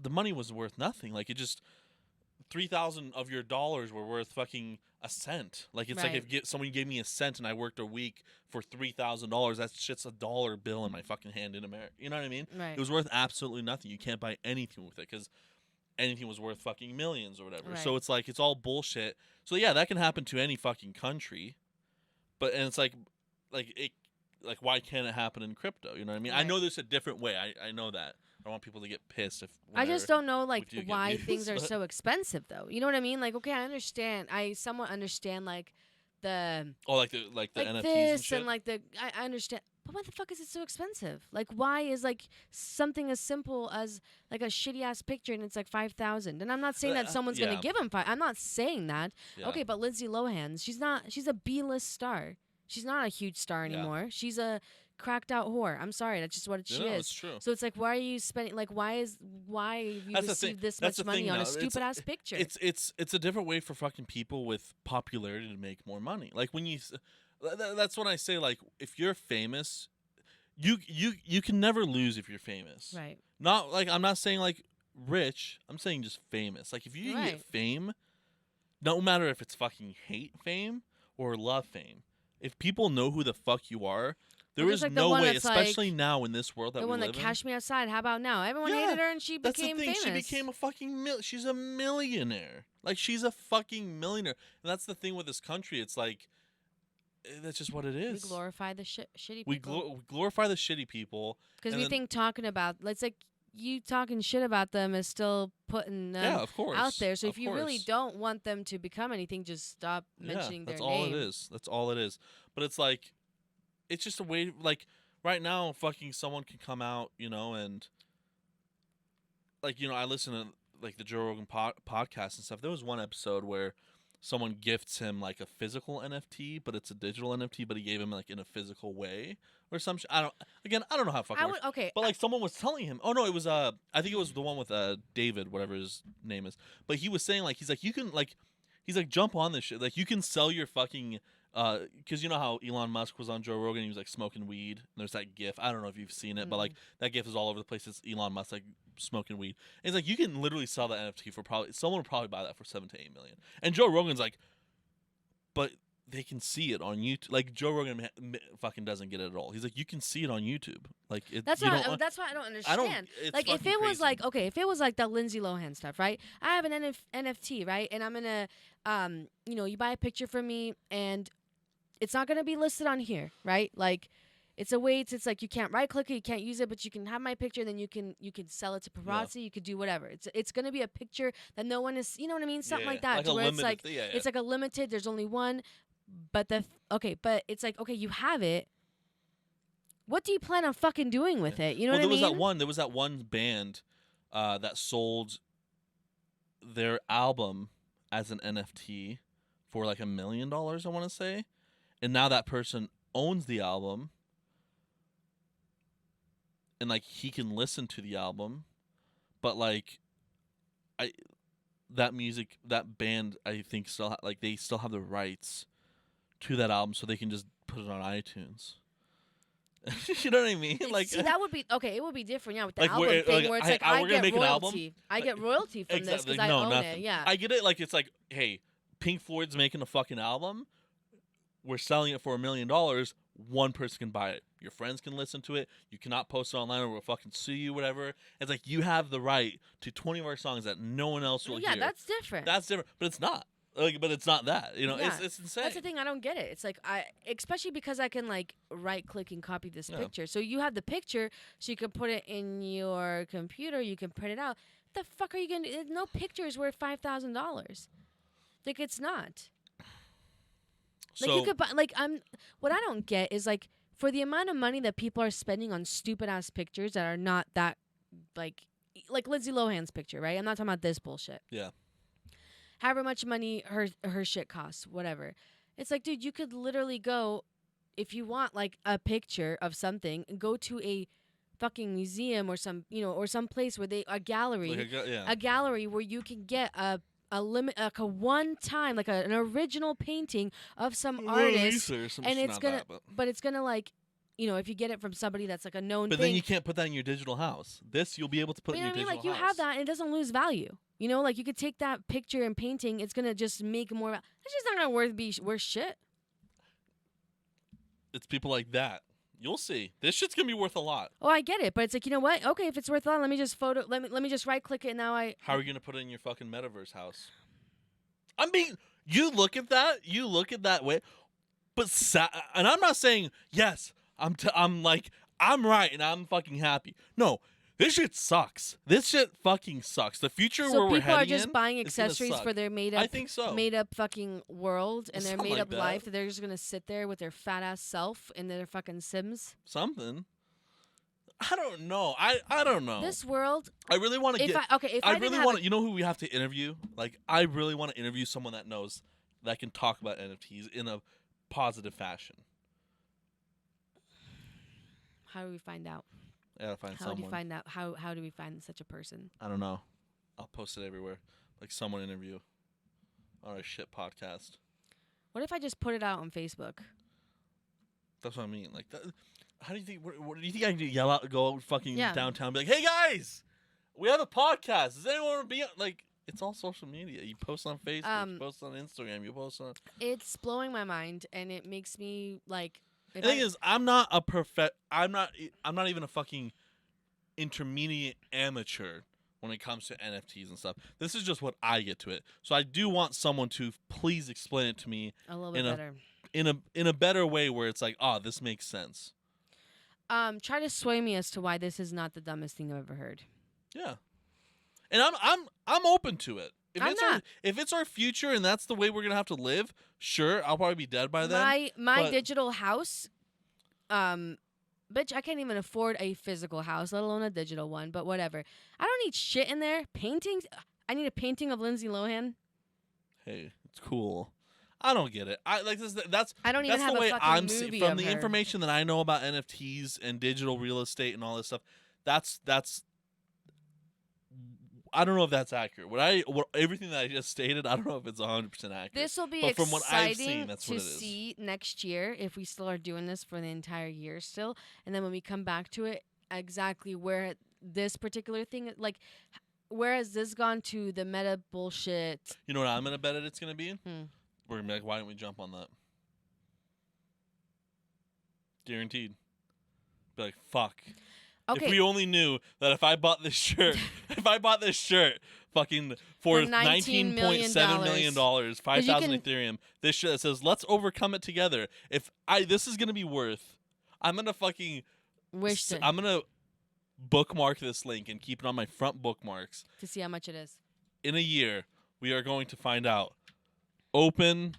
the money was worth nothing. Like it just 3,000 of your dollars were worth fucking a cent. Like it's like if someone gave me a cent and I worked a week for $3,000, that shit's $1 bill in my fucking hand in America. You know what I mean? Right. It was worth absolutely nothing. You can't buy anything with it because anything was worth fucking millions or whatever. So it's like it's all bullshit. So yeah, that can happen to any fucking country. But and it's like why can't it happen in crypto? You know what I mean? I know there's a different way. I know that. I don't want people to get pissed if. I just don't know like why things are so expensive though. You know what I mean? Like okay, I understand. I somewhat understand like the like the NFTs this and shit. And like the I understand. But why the fuck is it so expensive? Like why is like something as simple as like a shitty ass picture and it's like 5,000? And I'm not saying that someone's gonna give him 5. I'm not saying that. Yeah. Okay, but Lindsay Lohan, she's a B-list star. She's not a huge star anymore. Yeah. She's a cracked out whore. I'm sorry, that's just what she is. It's true. So it's like why are you spending like why have you received this much money on a stupid ass picture? It's a different way for fucking people with popularity to make more money. Like when you that's when I say like if you're famous, you can never lose if you're famous. Right. Not like I'm not saying like rich. I'm saying just famous. Like if you can get fame, no matter if it's fucking hate fame or love fame, if people know who the fuck you are, there is no way, especially now in this world that we live in. The one that cashed me outside. How about now? Everyone hated her and she became famous. She became a fucking she's a millionaire. Like she's a fucking millionaire. And that's the thing with this country. It's like that's just what it is. We glorify the shitty people. We glorify the shitty people. Because we think talking about, let's like, you talking shit about them is still putting them out there. So if you really don't want them to become anything, just stop mentioning their name. That's all it is. That's all it is. But it's like, it's just a way, like, right now, fucking someone can come out, you know, and, like, you know, I listen to, like, the Joe Rogan podcast and stuff. There was one episode where someone gifts him like a physical NFT, but it's a digital NFT, but he gave him like in a physical way or some shit. I don't know how fucking works. Okay. But like someone was telling him, oh no, it was I think it was the one with David, whatever his name is. But he was saying like he's like you can like he's like jump on this shit. Like you can sell your fucking because you know how Elon Musk was on Joe Rogan, he was like smoking weed. And there's that GIF. I don't know if you've seen it, but like that GIF is all over the place. It's Elon Musk like smoking weed. And it's like you can literally sell that NFT for someone would probably buy that for $7 to $8 million. And Joe Rogan's like, but they can see it on YouTube. Like Joe Rogan fucking doesn't get it at all. He's like, you can see it on YouTube. Like that's why I don't understand. Like if it was like if it was like the Lindsay Lohan stuff, right? I have an NFT, right? And I'm gonna you know, you buy a picture from me and it's not going to be listed on here, right? Like, it's a way it's like you can't right click it, you can't use it, but you can have my picture, then you can sell it to paparazzi, you could do whatever. It's going to be a picture that no one is, you know what I mean? Something like that. Like where it's like it's like a limited, there's only one, but but it's like, okay, you have it. What do you plan on fucking doing with it? You know what I mean? There was that one band that sold their album as an NFT for like $1 million, I want to say. And now that person owns the album, and like he can listen to the album, but like, that band, I think they still have the rights to that album, so they can just put it on iTunes. You know what I mean? Like, see, that would be okay. It would be different, yeah, with the like album thing, where it's like I get royalty. I get royalty from this because I own it. Yeah, I get it. Like it's like, hey, Pink Floyd's making a fucking album. We're selling it for $1 million. One person can buy it. Your friends can listen to it. You cannot post it online or we'll fucking sue you, whatever. It's like you have the right to 20 of our songs that no one else will hear. Yeah, that's different. That's different, but it's not. Like, but it's not that. You know, it's insane. That's the thing. I don't get it. It's like especially because I can like right click and copy this picture. So you have the picture, so you can put it in your computer. You can print it out. What the fuck are you gonna? No picture is worth $5,000. Like it's not. Like you could buy, like what I don't get is like for the amount of money that people are spending on stupid ass pictures that are not that like Lindsay Lohan's picture, right? I'm not talking about this bullshit. Yeah. However much money her shit costs, whatever. It's like, dude, you could literally go, if you want like a picture of something, and go to a fucking museum or some, or some place where a gallery, a gallery where you can get a limit, like a one time, like an original painting of some artist, and it's gonna, but it's gonna like, if you get it from somebody that's like a known But thing. then you can't put that in your digital house. This you'll be able to put in your digital house. Like you have that and it doesn't lose value. Like you could take that picture and painting, it's gonna just make more. It's just not gonna worth shit. It's people like that. You'll see. This shit's gonna be worth a lot. Oh, I get it, but it's like, you know what? Okay, if it's worth a lot, let me just let me just right click it. And now How are you gonna put it in your fucking metaverse house? I mean, you look at that way, but and I'm not saying yes. I'm like I'm right and I'm fucking happy. No, this shit sucks. This shit fucking sucks. The future where we're heading in. So people are just buying accessories for their made up. I think so. Made up fucking world and their made up like life that they're just gonna sit there with their fat ass self in their fucking Sims. Something. I don't know. I don't know. This world. I really want to get. I really want to. You know who we have to interview? Like, I really want to interview someone that knows, that can talk about NFTs in a positive fashion. How do we find out? I gotta find someone. How do you find out? How do we find such a person? I don't know. I'll post it everywhere. Like someone interview on a shit podcast. What if I just put it out on Facebook? That's what I mean. Like, how do you think? What do you think I can yell out, go out fucking downtown, and be like, "Hey guys, we have a podcast. Does anyone want to be on?" Like, it's all social media. You post on Facebook, you post on Instagram, you post on. It's blowing my mind, and it makes me like. The thing is, I'm not even a fucking intermediate amateur when it comes to NFTs and stuff. This is just what I get to it. So I do want someone to please explain it to me a little bit better. In a better way where it's like, oh, this makes sense. Try to sway me as to why this is not the dumbest thing I've ever heard. Yeah. And I'm open to it. If it's our future and that's the way we're gonna have to live, sure, I'll probably be dead by then. My digital house, bitch, I can't even afford a physical house, let alone a digital one. But whatever, I don't need shit in there. Paintings. I need a painting of Lindsay Lohan. Hey, it's cool. I don't get it. I like this. That's I don't even that's have the way a fucking I'm movie from of the her. information that I know about NFTs and digital real estate and all this stuff. That's. I don't know if that's accurate. Everything that I just stated, I don't know if it's 100% accurate. This will be but exciting from what I've seen, that's what it is. to see next year if we still are doing this for the entire year still, and then when we come back to it, exactly where this particular thing, like, where has this gone to the meta bullshit? You know what I'm gonna bet it's gonna be? We're gonna be like, why didn't we jump on that? Guaranteed. Be like, fuck. Okay. If we only knew that if I bought this shirt, fucking for $19.7 million, 5,000 Ethereum, this shit that says, let's overcome it together. This is going to be worth, I'm going to fucking, I'm going to bookmark this link and keep it on my front bookmarks. To see how much it is. In a year, we are going to find out. Open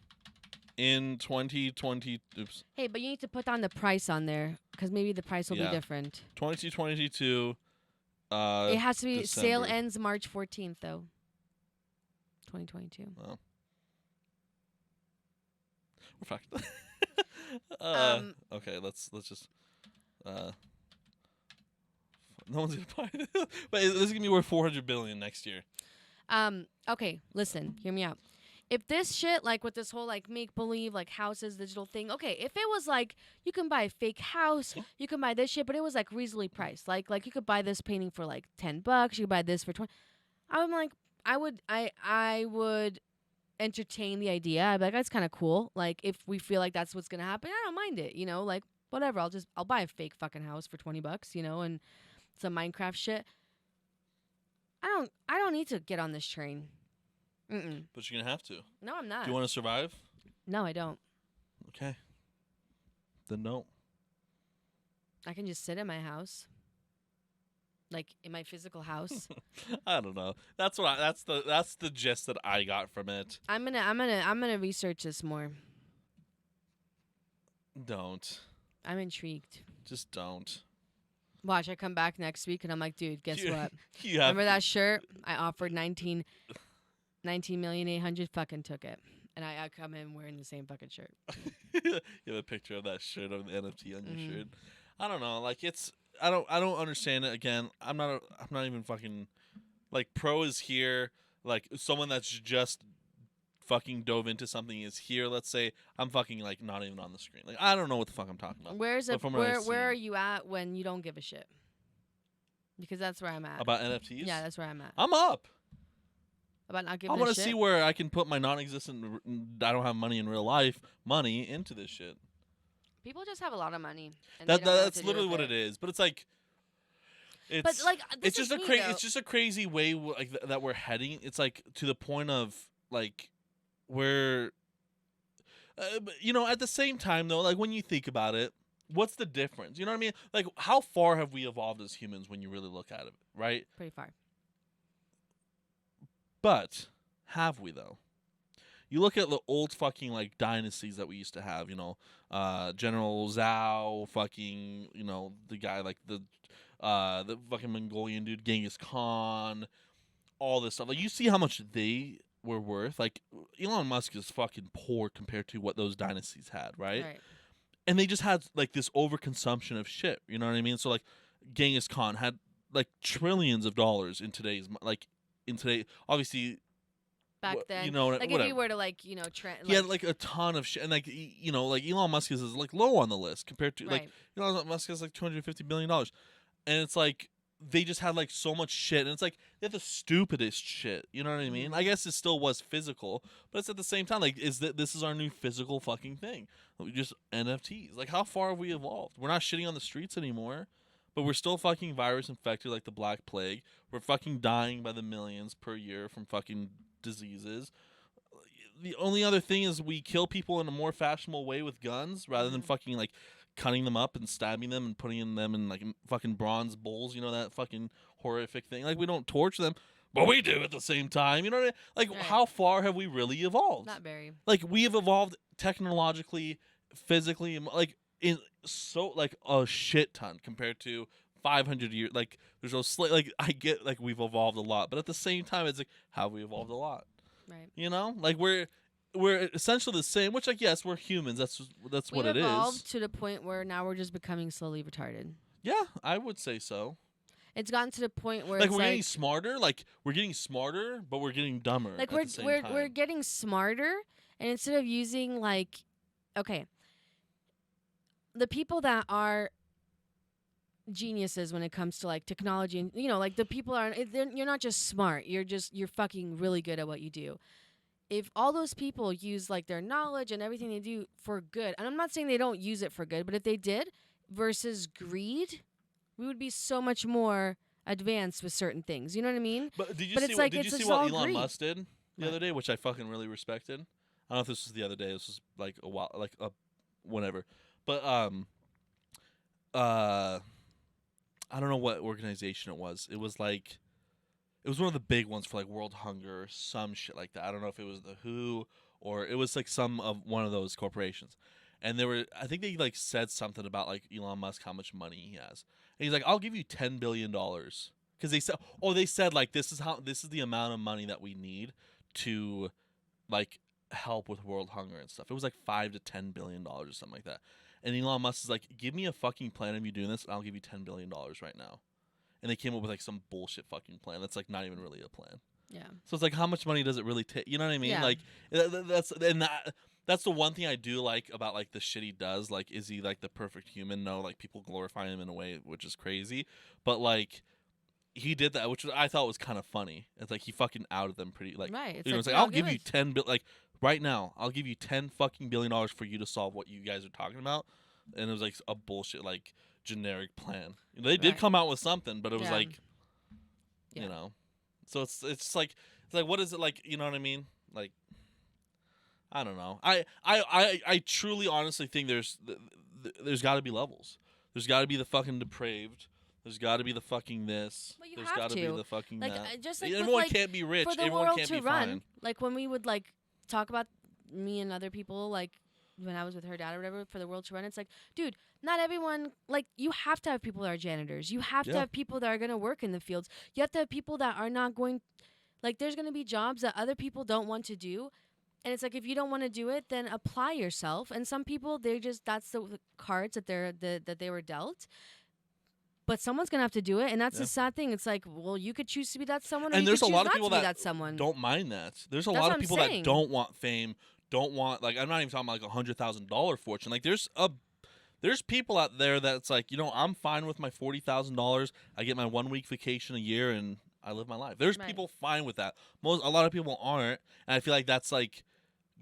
in 2020. Oops. Hey, but you need to put down the price on there because maybe the price will be different. 2022. It has to be. December. Sale ends March 14th, though. 2022. Oh. We're fucked. Okay, let's just. No one's gonna buy this. But this is gonna be worth $400 billion next year. Okay, listen, hear me out. If this shit, like with this whole like make believe like houses digital thing, okay, if it was like you can buy a fake house, you can buy this shit, but it was like reasonably priced, like you could buy this painting for like $10, you could buy this for 20. I'm like, I would entertain the idea. I'd be like, that's kind of cool. Like if we feel like that's what's gonna happen, I don't mind it. Like whatever. I'll buy a fake fucking house for $20, and some Minecraft shit. I don't need to get on this train. Mm-mm. But you're gonna have to. No, I'm not. Do you want to survive? No, I don't. Okay. Then no. I can just sit in my house, like in my physical house. I don't know. That's the gist that I got from it. I'm gonna research this more. Don't. I'm intrigued. Just don't. Watch, I come back next week and I'm like, dude, guess what? You have Remember that shirt? I offered 19,800,000, fucking took it. And I come in wearing the same fucking shirt. You have a picture of that shirt of the NFT on your shirt. I don't know. Like I don't understand it. Again, I'm not even fucking like pro is here. Like someone that's just fucking dove into something is here. Let's say I'm fucking like not even on the screen. Like I don't know what the fuck I'm talking about. Where are you at when you don't give a shit? Because that's where I'm at. About NFTs? Yeah, that's where I'm at. I'm up. About not giving I a want shit? to see where I can put my non-existent. I don't have money in real life. Money into this shit. People just have a lot of money. And they don't know That's literally what it is. But it's like. But like, it's just it's just a crazy way like that we're heading. It's like to the point of like where, you know, at the same time though, like when you think about it, what's the difference? You know what I mean? Like how far have we evolved as humans when you really look at it, right? Pretty far. But have we though? You look at the old fucking like dynasties that we used to have, you know, General Zhao, fucking, you know, the guy like the fucking Mongolian dude, Genghis Khan, all this stuff. Like you see how much they were worth. Like Elon Musk is fucking poor compared to what those dynasties had, right? And they just had like this overconsumption of shit. You know what I mean? So like Genghis Khan had like trillions of dollars in today's obviously. Back then, you know, like whatever. if you were to like, you know, he had like a ton of shit, and like you know, like Elon Musk is like low on the list compared to like Elon Musk has like $250 billion, and it's like they just had like so much shit, and it's like they had the stupidest shit. You know what I mean? I guess it still was physical, but it's at the same time like this is our new physical fucking thing. Just NFTs. Like how far have we evolved? We're not shitting on the streets anymore. But we're still fucking virus infected like the Black Plague. We're fucking dying by the millions per year from fucking diseases. The only other thing is we kill people in a more fashionable way with guns rather than fucking like cutting them up and stabbing them and putting them in like fucking bronze bowls. You know, that fucking horrific thing. Like we don't torture them, but we do at the same time. You know what I mean? Like how far have we really evolved? Not very. Like we have evolved technologically, physically, like in so like a shit ton compared to 500 years. Like there's no like I get like we've evolved a lot, but at the same time it's like have we evolved a lot? Right. You know, like we're essentially the same. Which like yes, we're humans. That's what it is. We've evolved to the point where now we're just becoming slowly retarded. Yeah, I would say so. It's gotten to the point where like it's we're getting smarter. Like we're getting smarter, but we're getting dumber. Like at the same time. we're getting smarter, and instead of using like, okay, the people that are geniuses when it comes to like technology, and you know, like the people you're not just smart, you're fucking really good at what you do. If all those people use like their knowledge and everything they do for good, and I'm not saying they don't use it for good, but if they did versus greed, we would be so much more advanced with certain things. You know what I mean? But did you But see it's what, like did you it's see what all Elon greed. Musk did the other day, which I fucking really respected? I don't know if this was the other day. This was like a while, like whenever. But I don't know what organization it was. It was like, it was one of the big ones for like World Hunger or some shit like that. I don't know if it was the WHO or it was like some of one of those corporations. And I think they like said something about like Elon Musk, how much money he has. And he's like, I'll give you $10 billion. Because they said like, this is the amount of money that we need to like help with world hunger and stuff. It was like $5 to $10 billion or something like that. And Elon Musk is like, give me a fucking plan of you doing this, and I'll give you $10 billion right now. And they came up with like some bullshit fucking plan that's like not even really a plan. Yeah. So it's like, how much money does it really take? You know what I mean? Yeah. Like that's the one thing I do like about like the shit he does. Like, is he like the perfect human? No, like people glorify him in a way which is crazy. But like, he did that, which I thought was kind of funny. It's like he fucking outed them pretty like. Right. It's you know, it's like I'll give you like right now. I'll give you $10 fucking billion for you to solve what you guys are talking about. And it was like a bullshit like generic plan. They did come out with something, but it was like, you know. So it's like what is it like? You know what I mean? Like, I don't know. I truly honestly think there's got to be levels. There's got to be the fucking depraved. There's got to be the fucking this. Well, there's got to be the fucking like, that. just like everyone with, like, can't be rich. For the Everyone world can't to be run, fine. like when we would like talk about me and other people, like when I was with her dad or whatever for the world to run. It's like, dude, not everyone, like, you have to have people that are janitors. You have to Yeah. have people that are going to work in the fields. You have to have people that are not going, like, there's going to be jobs that other people don't want to do. And it's like, if you don't want to do it, then apply yourself. And some people, they're just, that's the cards that that they were dealt. But someone's gonna have to do it, and that's the sad thing. It's like, well, you could choose to be that someone, or And you there's could a choose lot of not people to be that that someone. don't mind that. There's a That's lot what of I'm people saying. that don't want fame, don't want, like, I'm not even talking about like $100,000 fortune. Like, there's people out there that's like, you know, I'm fine with my $40,000. I get my 1 week vacation a year and I live my life. There's Right. people fine with that. A lot of people aren't, and I feel like that's like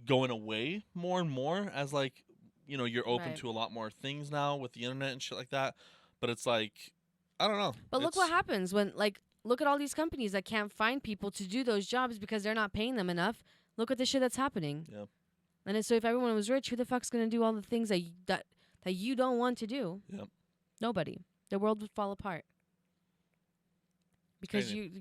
going away more and more as, like, you know, you're open Right. to a lot more things now with the internet and shit like that. But it's like, I don't know. But look what happens when, like, look at all these companies that can't find people to do those jobs because they're not paying them enough. Look at the shit that's happening. Yeah. And so if everyone was rich, who the fuck's gonna do all the things that you don't want to do? Yep. Nobody. The world would fall apart. Because Crazy.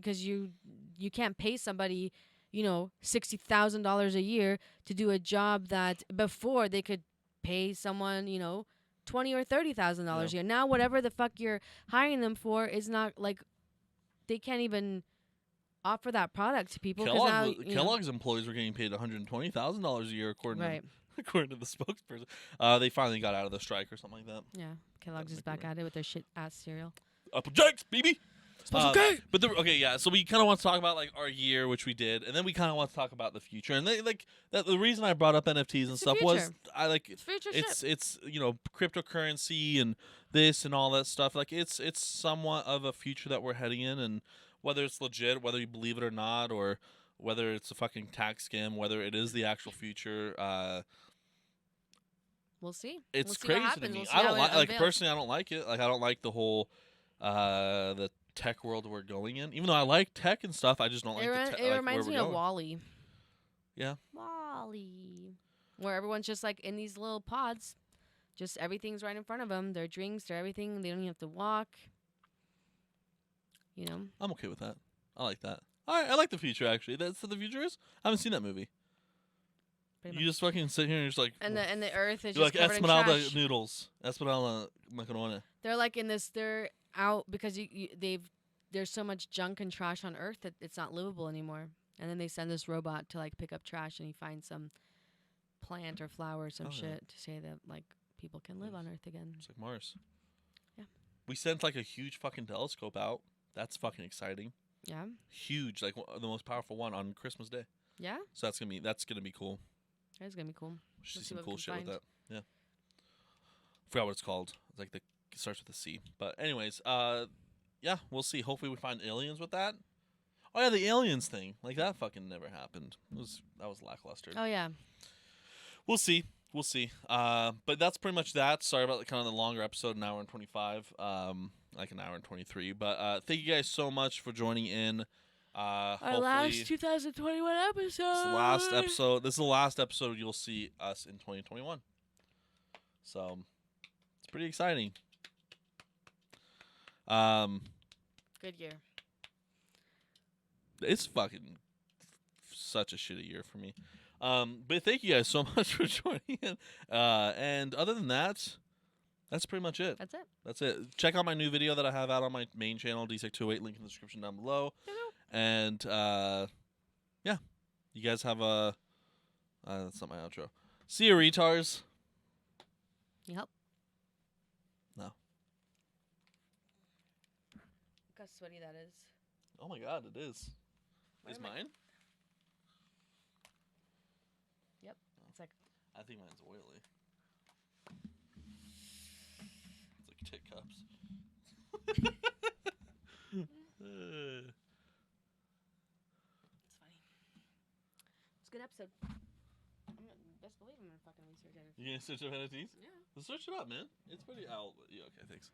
you can't pay somebody, you know, $60,000 a year to do a job that before they could pay someone, you know, $20,000 or $30,000 a year. Now whatever the fuck you're hiring them for is not, like, they can't even offer that product to people. Kellogg's employees were getting paid $120,000 a year according Right. to according to the spokesperson. They finally got out of the strike or something like that. Yeah. Kellogg's is back at it with their shit ass cereal. Apple Jacks, baby. Okay. But so we kind of want to talk about, like, our year, which we did, and then we kind of want to talk about the future. And the reason I brought up NFTs and It's the stuff was future. I like It's future it's you know, cryptocurrency and this and all that stuff. Like, it's somewhat of a future that we're heading in, and whether it's legit, whether you believe it or not, or whether it's a fucking tax scam, whether it is the actual future, We'll see. it's We'll see crazy what happens. to me. We'll see I don't how it like unveils. personally. I don't like it. Like, I don't like the whole the tech world we're going in. Even though I like tech and stuff, I just don't like It reminds me of Wall-E. Yeah. Wall-E. Where everyone's just, like, in these little pods. Just everything's right in front of them. Their drinks, their everything. They don't even have to walk. You know? I'm okay with that. I like that. I like the future, actually. That's what the future is. I haven't seen that movie. Pretty You much. just fucking sit here and you're just like, And the earth is you're just like covered in Esmeralda trash. noodles. Esmeralda macaroni. They're like in this. They're out because there's so much junk and trash on Earth that it's not livable anymore. And then they send this robot to, like, pick up trash, and he finds some plant or flower or some shit to say that, like, people can live on Earth again. It's like Mars. Yeah. We sent, like, a huge fucking telescope out. That's fucking exciting. Yeah. Huge, like the most powerful one on Christmas Day. Yeah. So that's gonna be cool. That's gonna be cool. Should Let's see see some what we cool can shit with find. that. Yeah. Forgot what it's called. It's like it starts with a C. But anyways, yeah, we'll see. Hopefully we find aliens with that. Oh yeah, the aliens thing. Like, that fucking never happened. That was lackluster. Oh yeah. We'll see. We'll see. But that's pretty much that. Sorry about kind of the longer episode, an hour and 25. Like an hour and 23. But thank you guys so much for joining in. Our Hopefully last 2021 episode. This is the last episode. This is the last episode you'll see us in 2021. So it's pretty exciting. Good year. It's fucking such a shitty year for me. But thank you guys so much for joining in. And other than that, that's pretty much it. That's it. That's it. Check out my new video that I have out on my main channel, D628, link in the description down below. And yeah, you guys have a. That's not my outro. See you, retards. Yep. No. Look how sweaty that is. Oh my god, it is. Where Is am I- mine? Yep. It's like I think mine's oily. It's like tit cups. it's funny. It's a good episode. Best believe I'm gonna fucking research it. You gonna search up NFTs? Yeah. Let's search it up, man. It's pretty. Yeah, okay, thanks.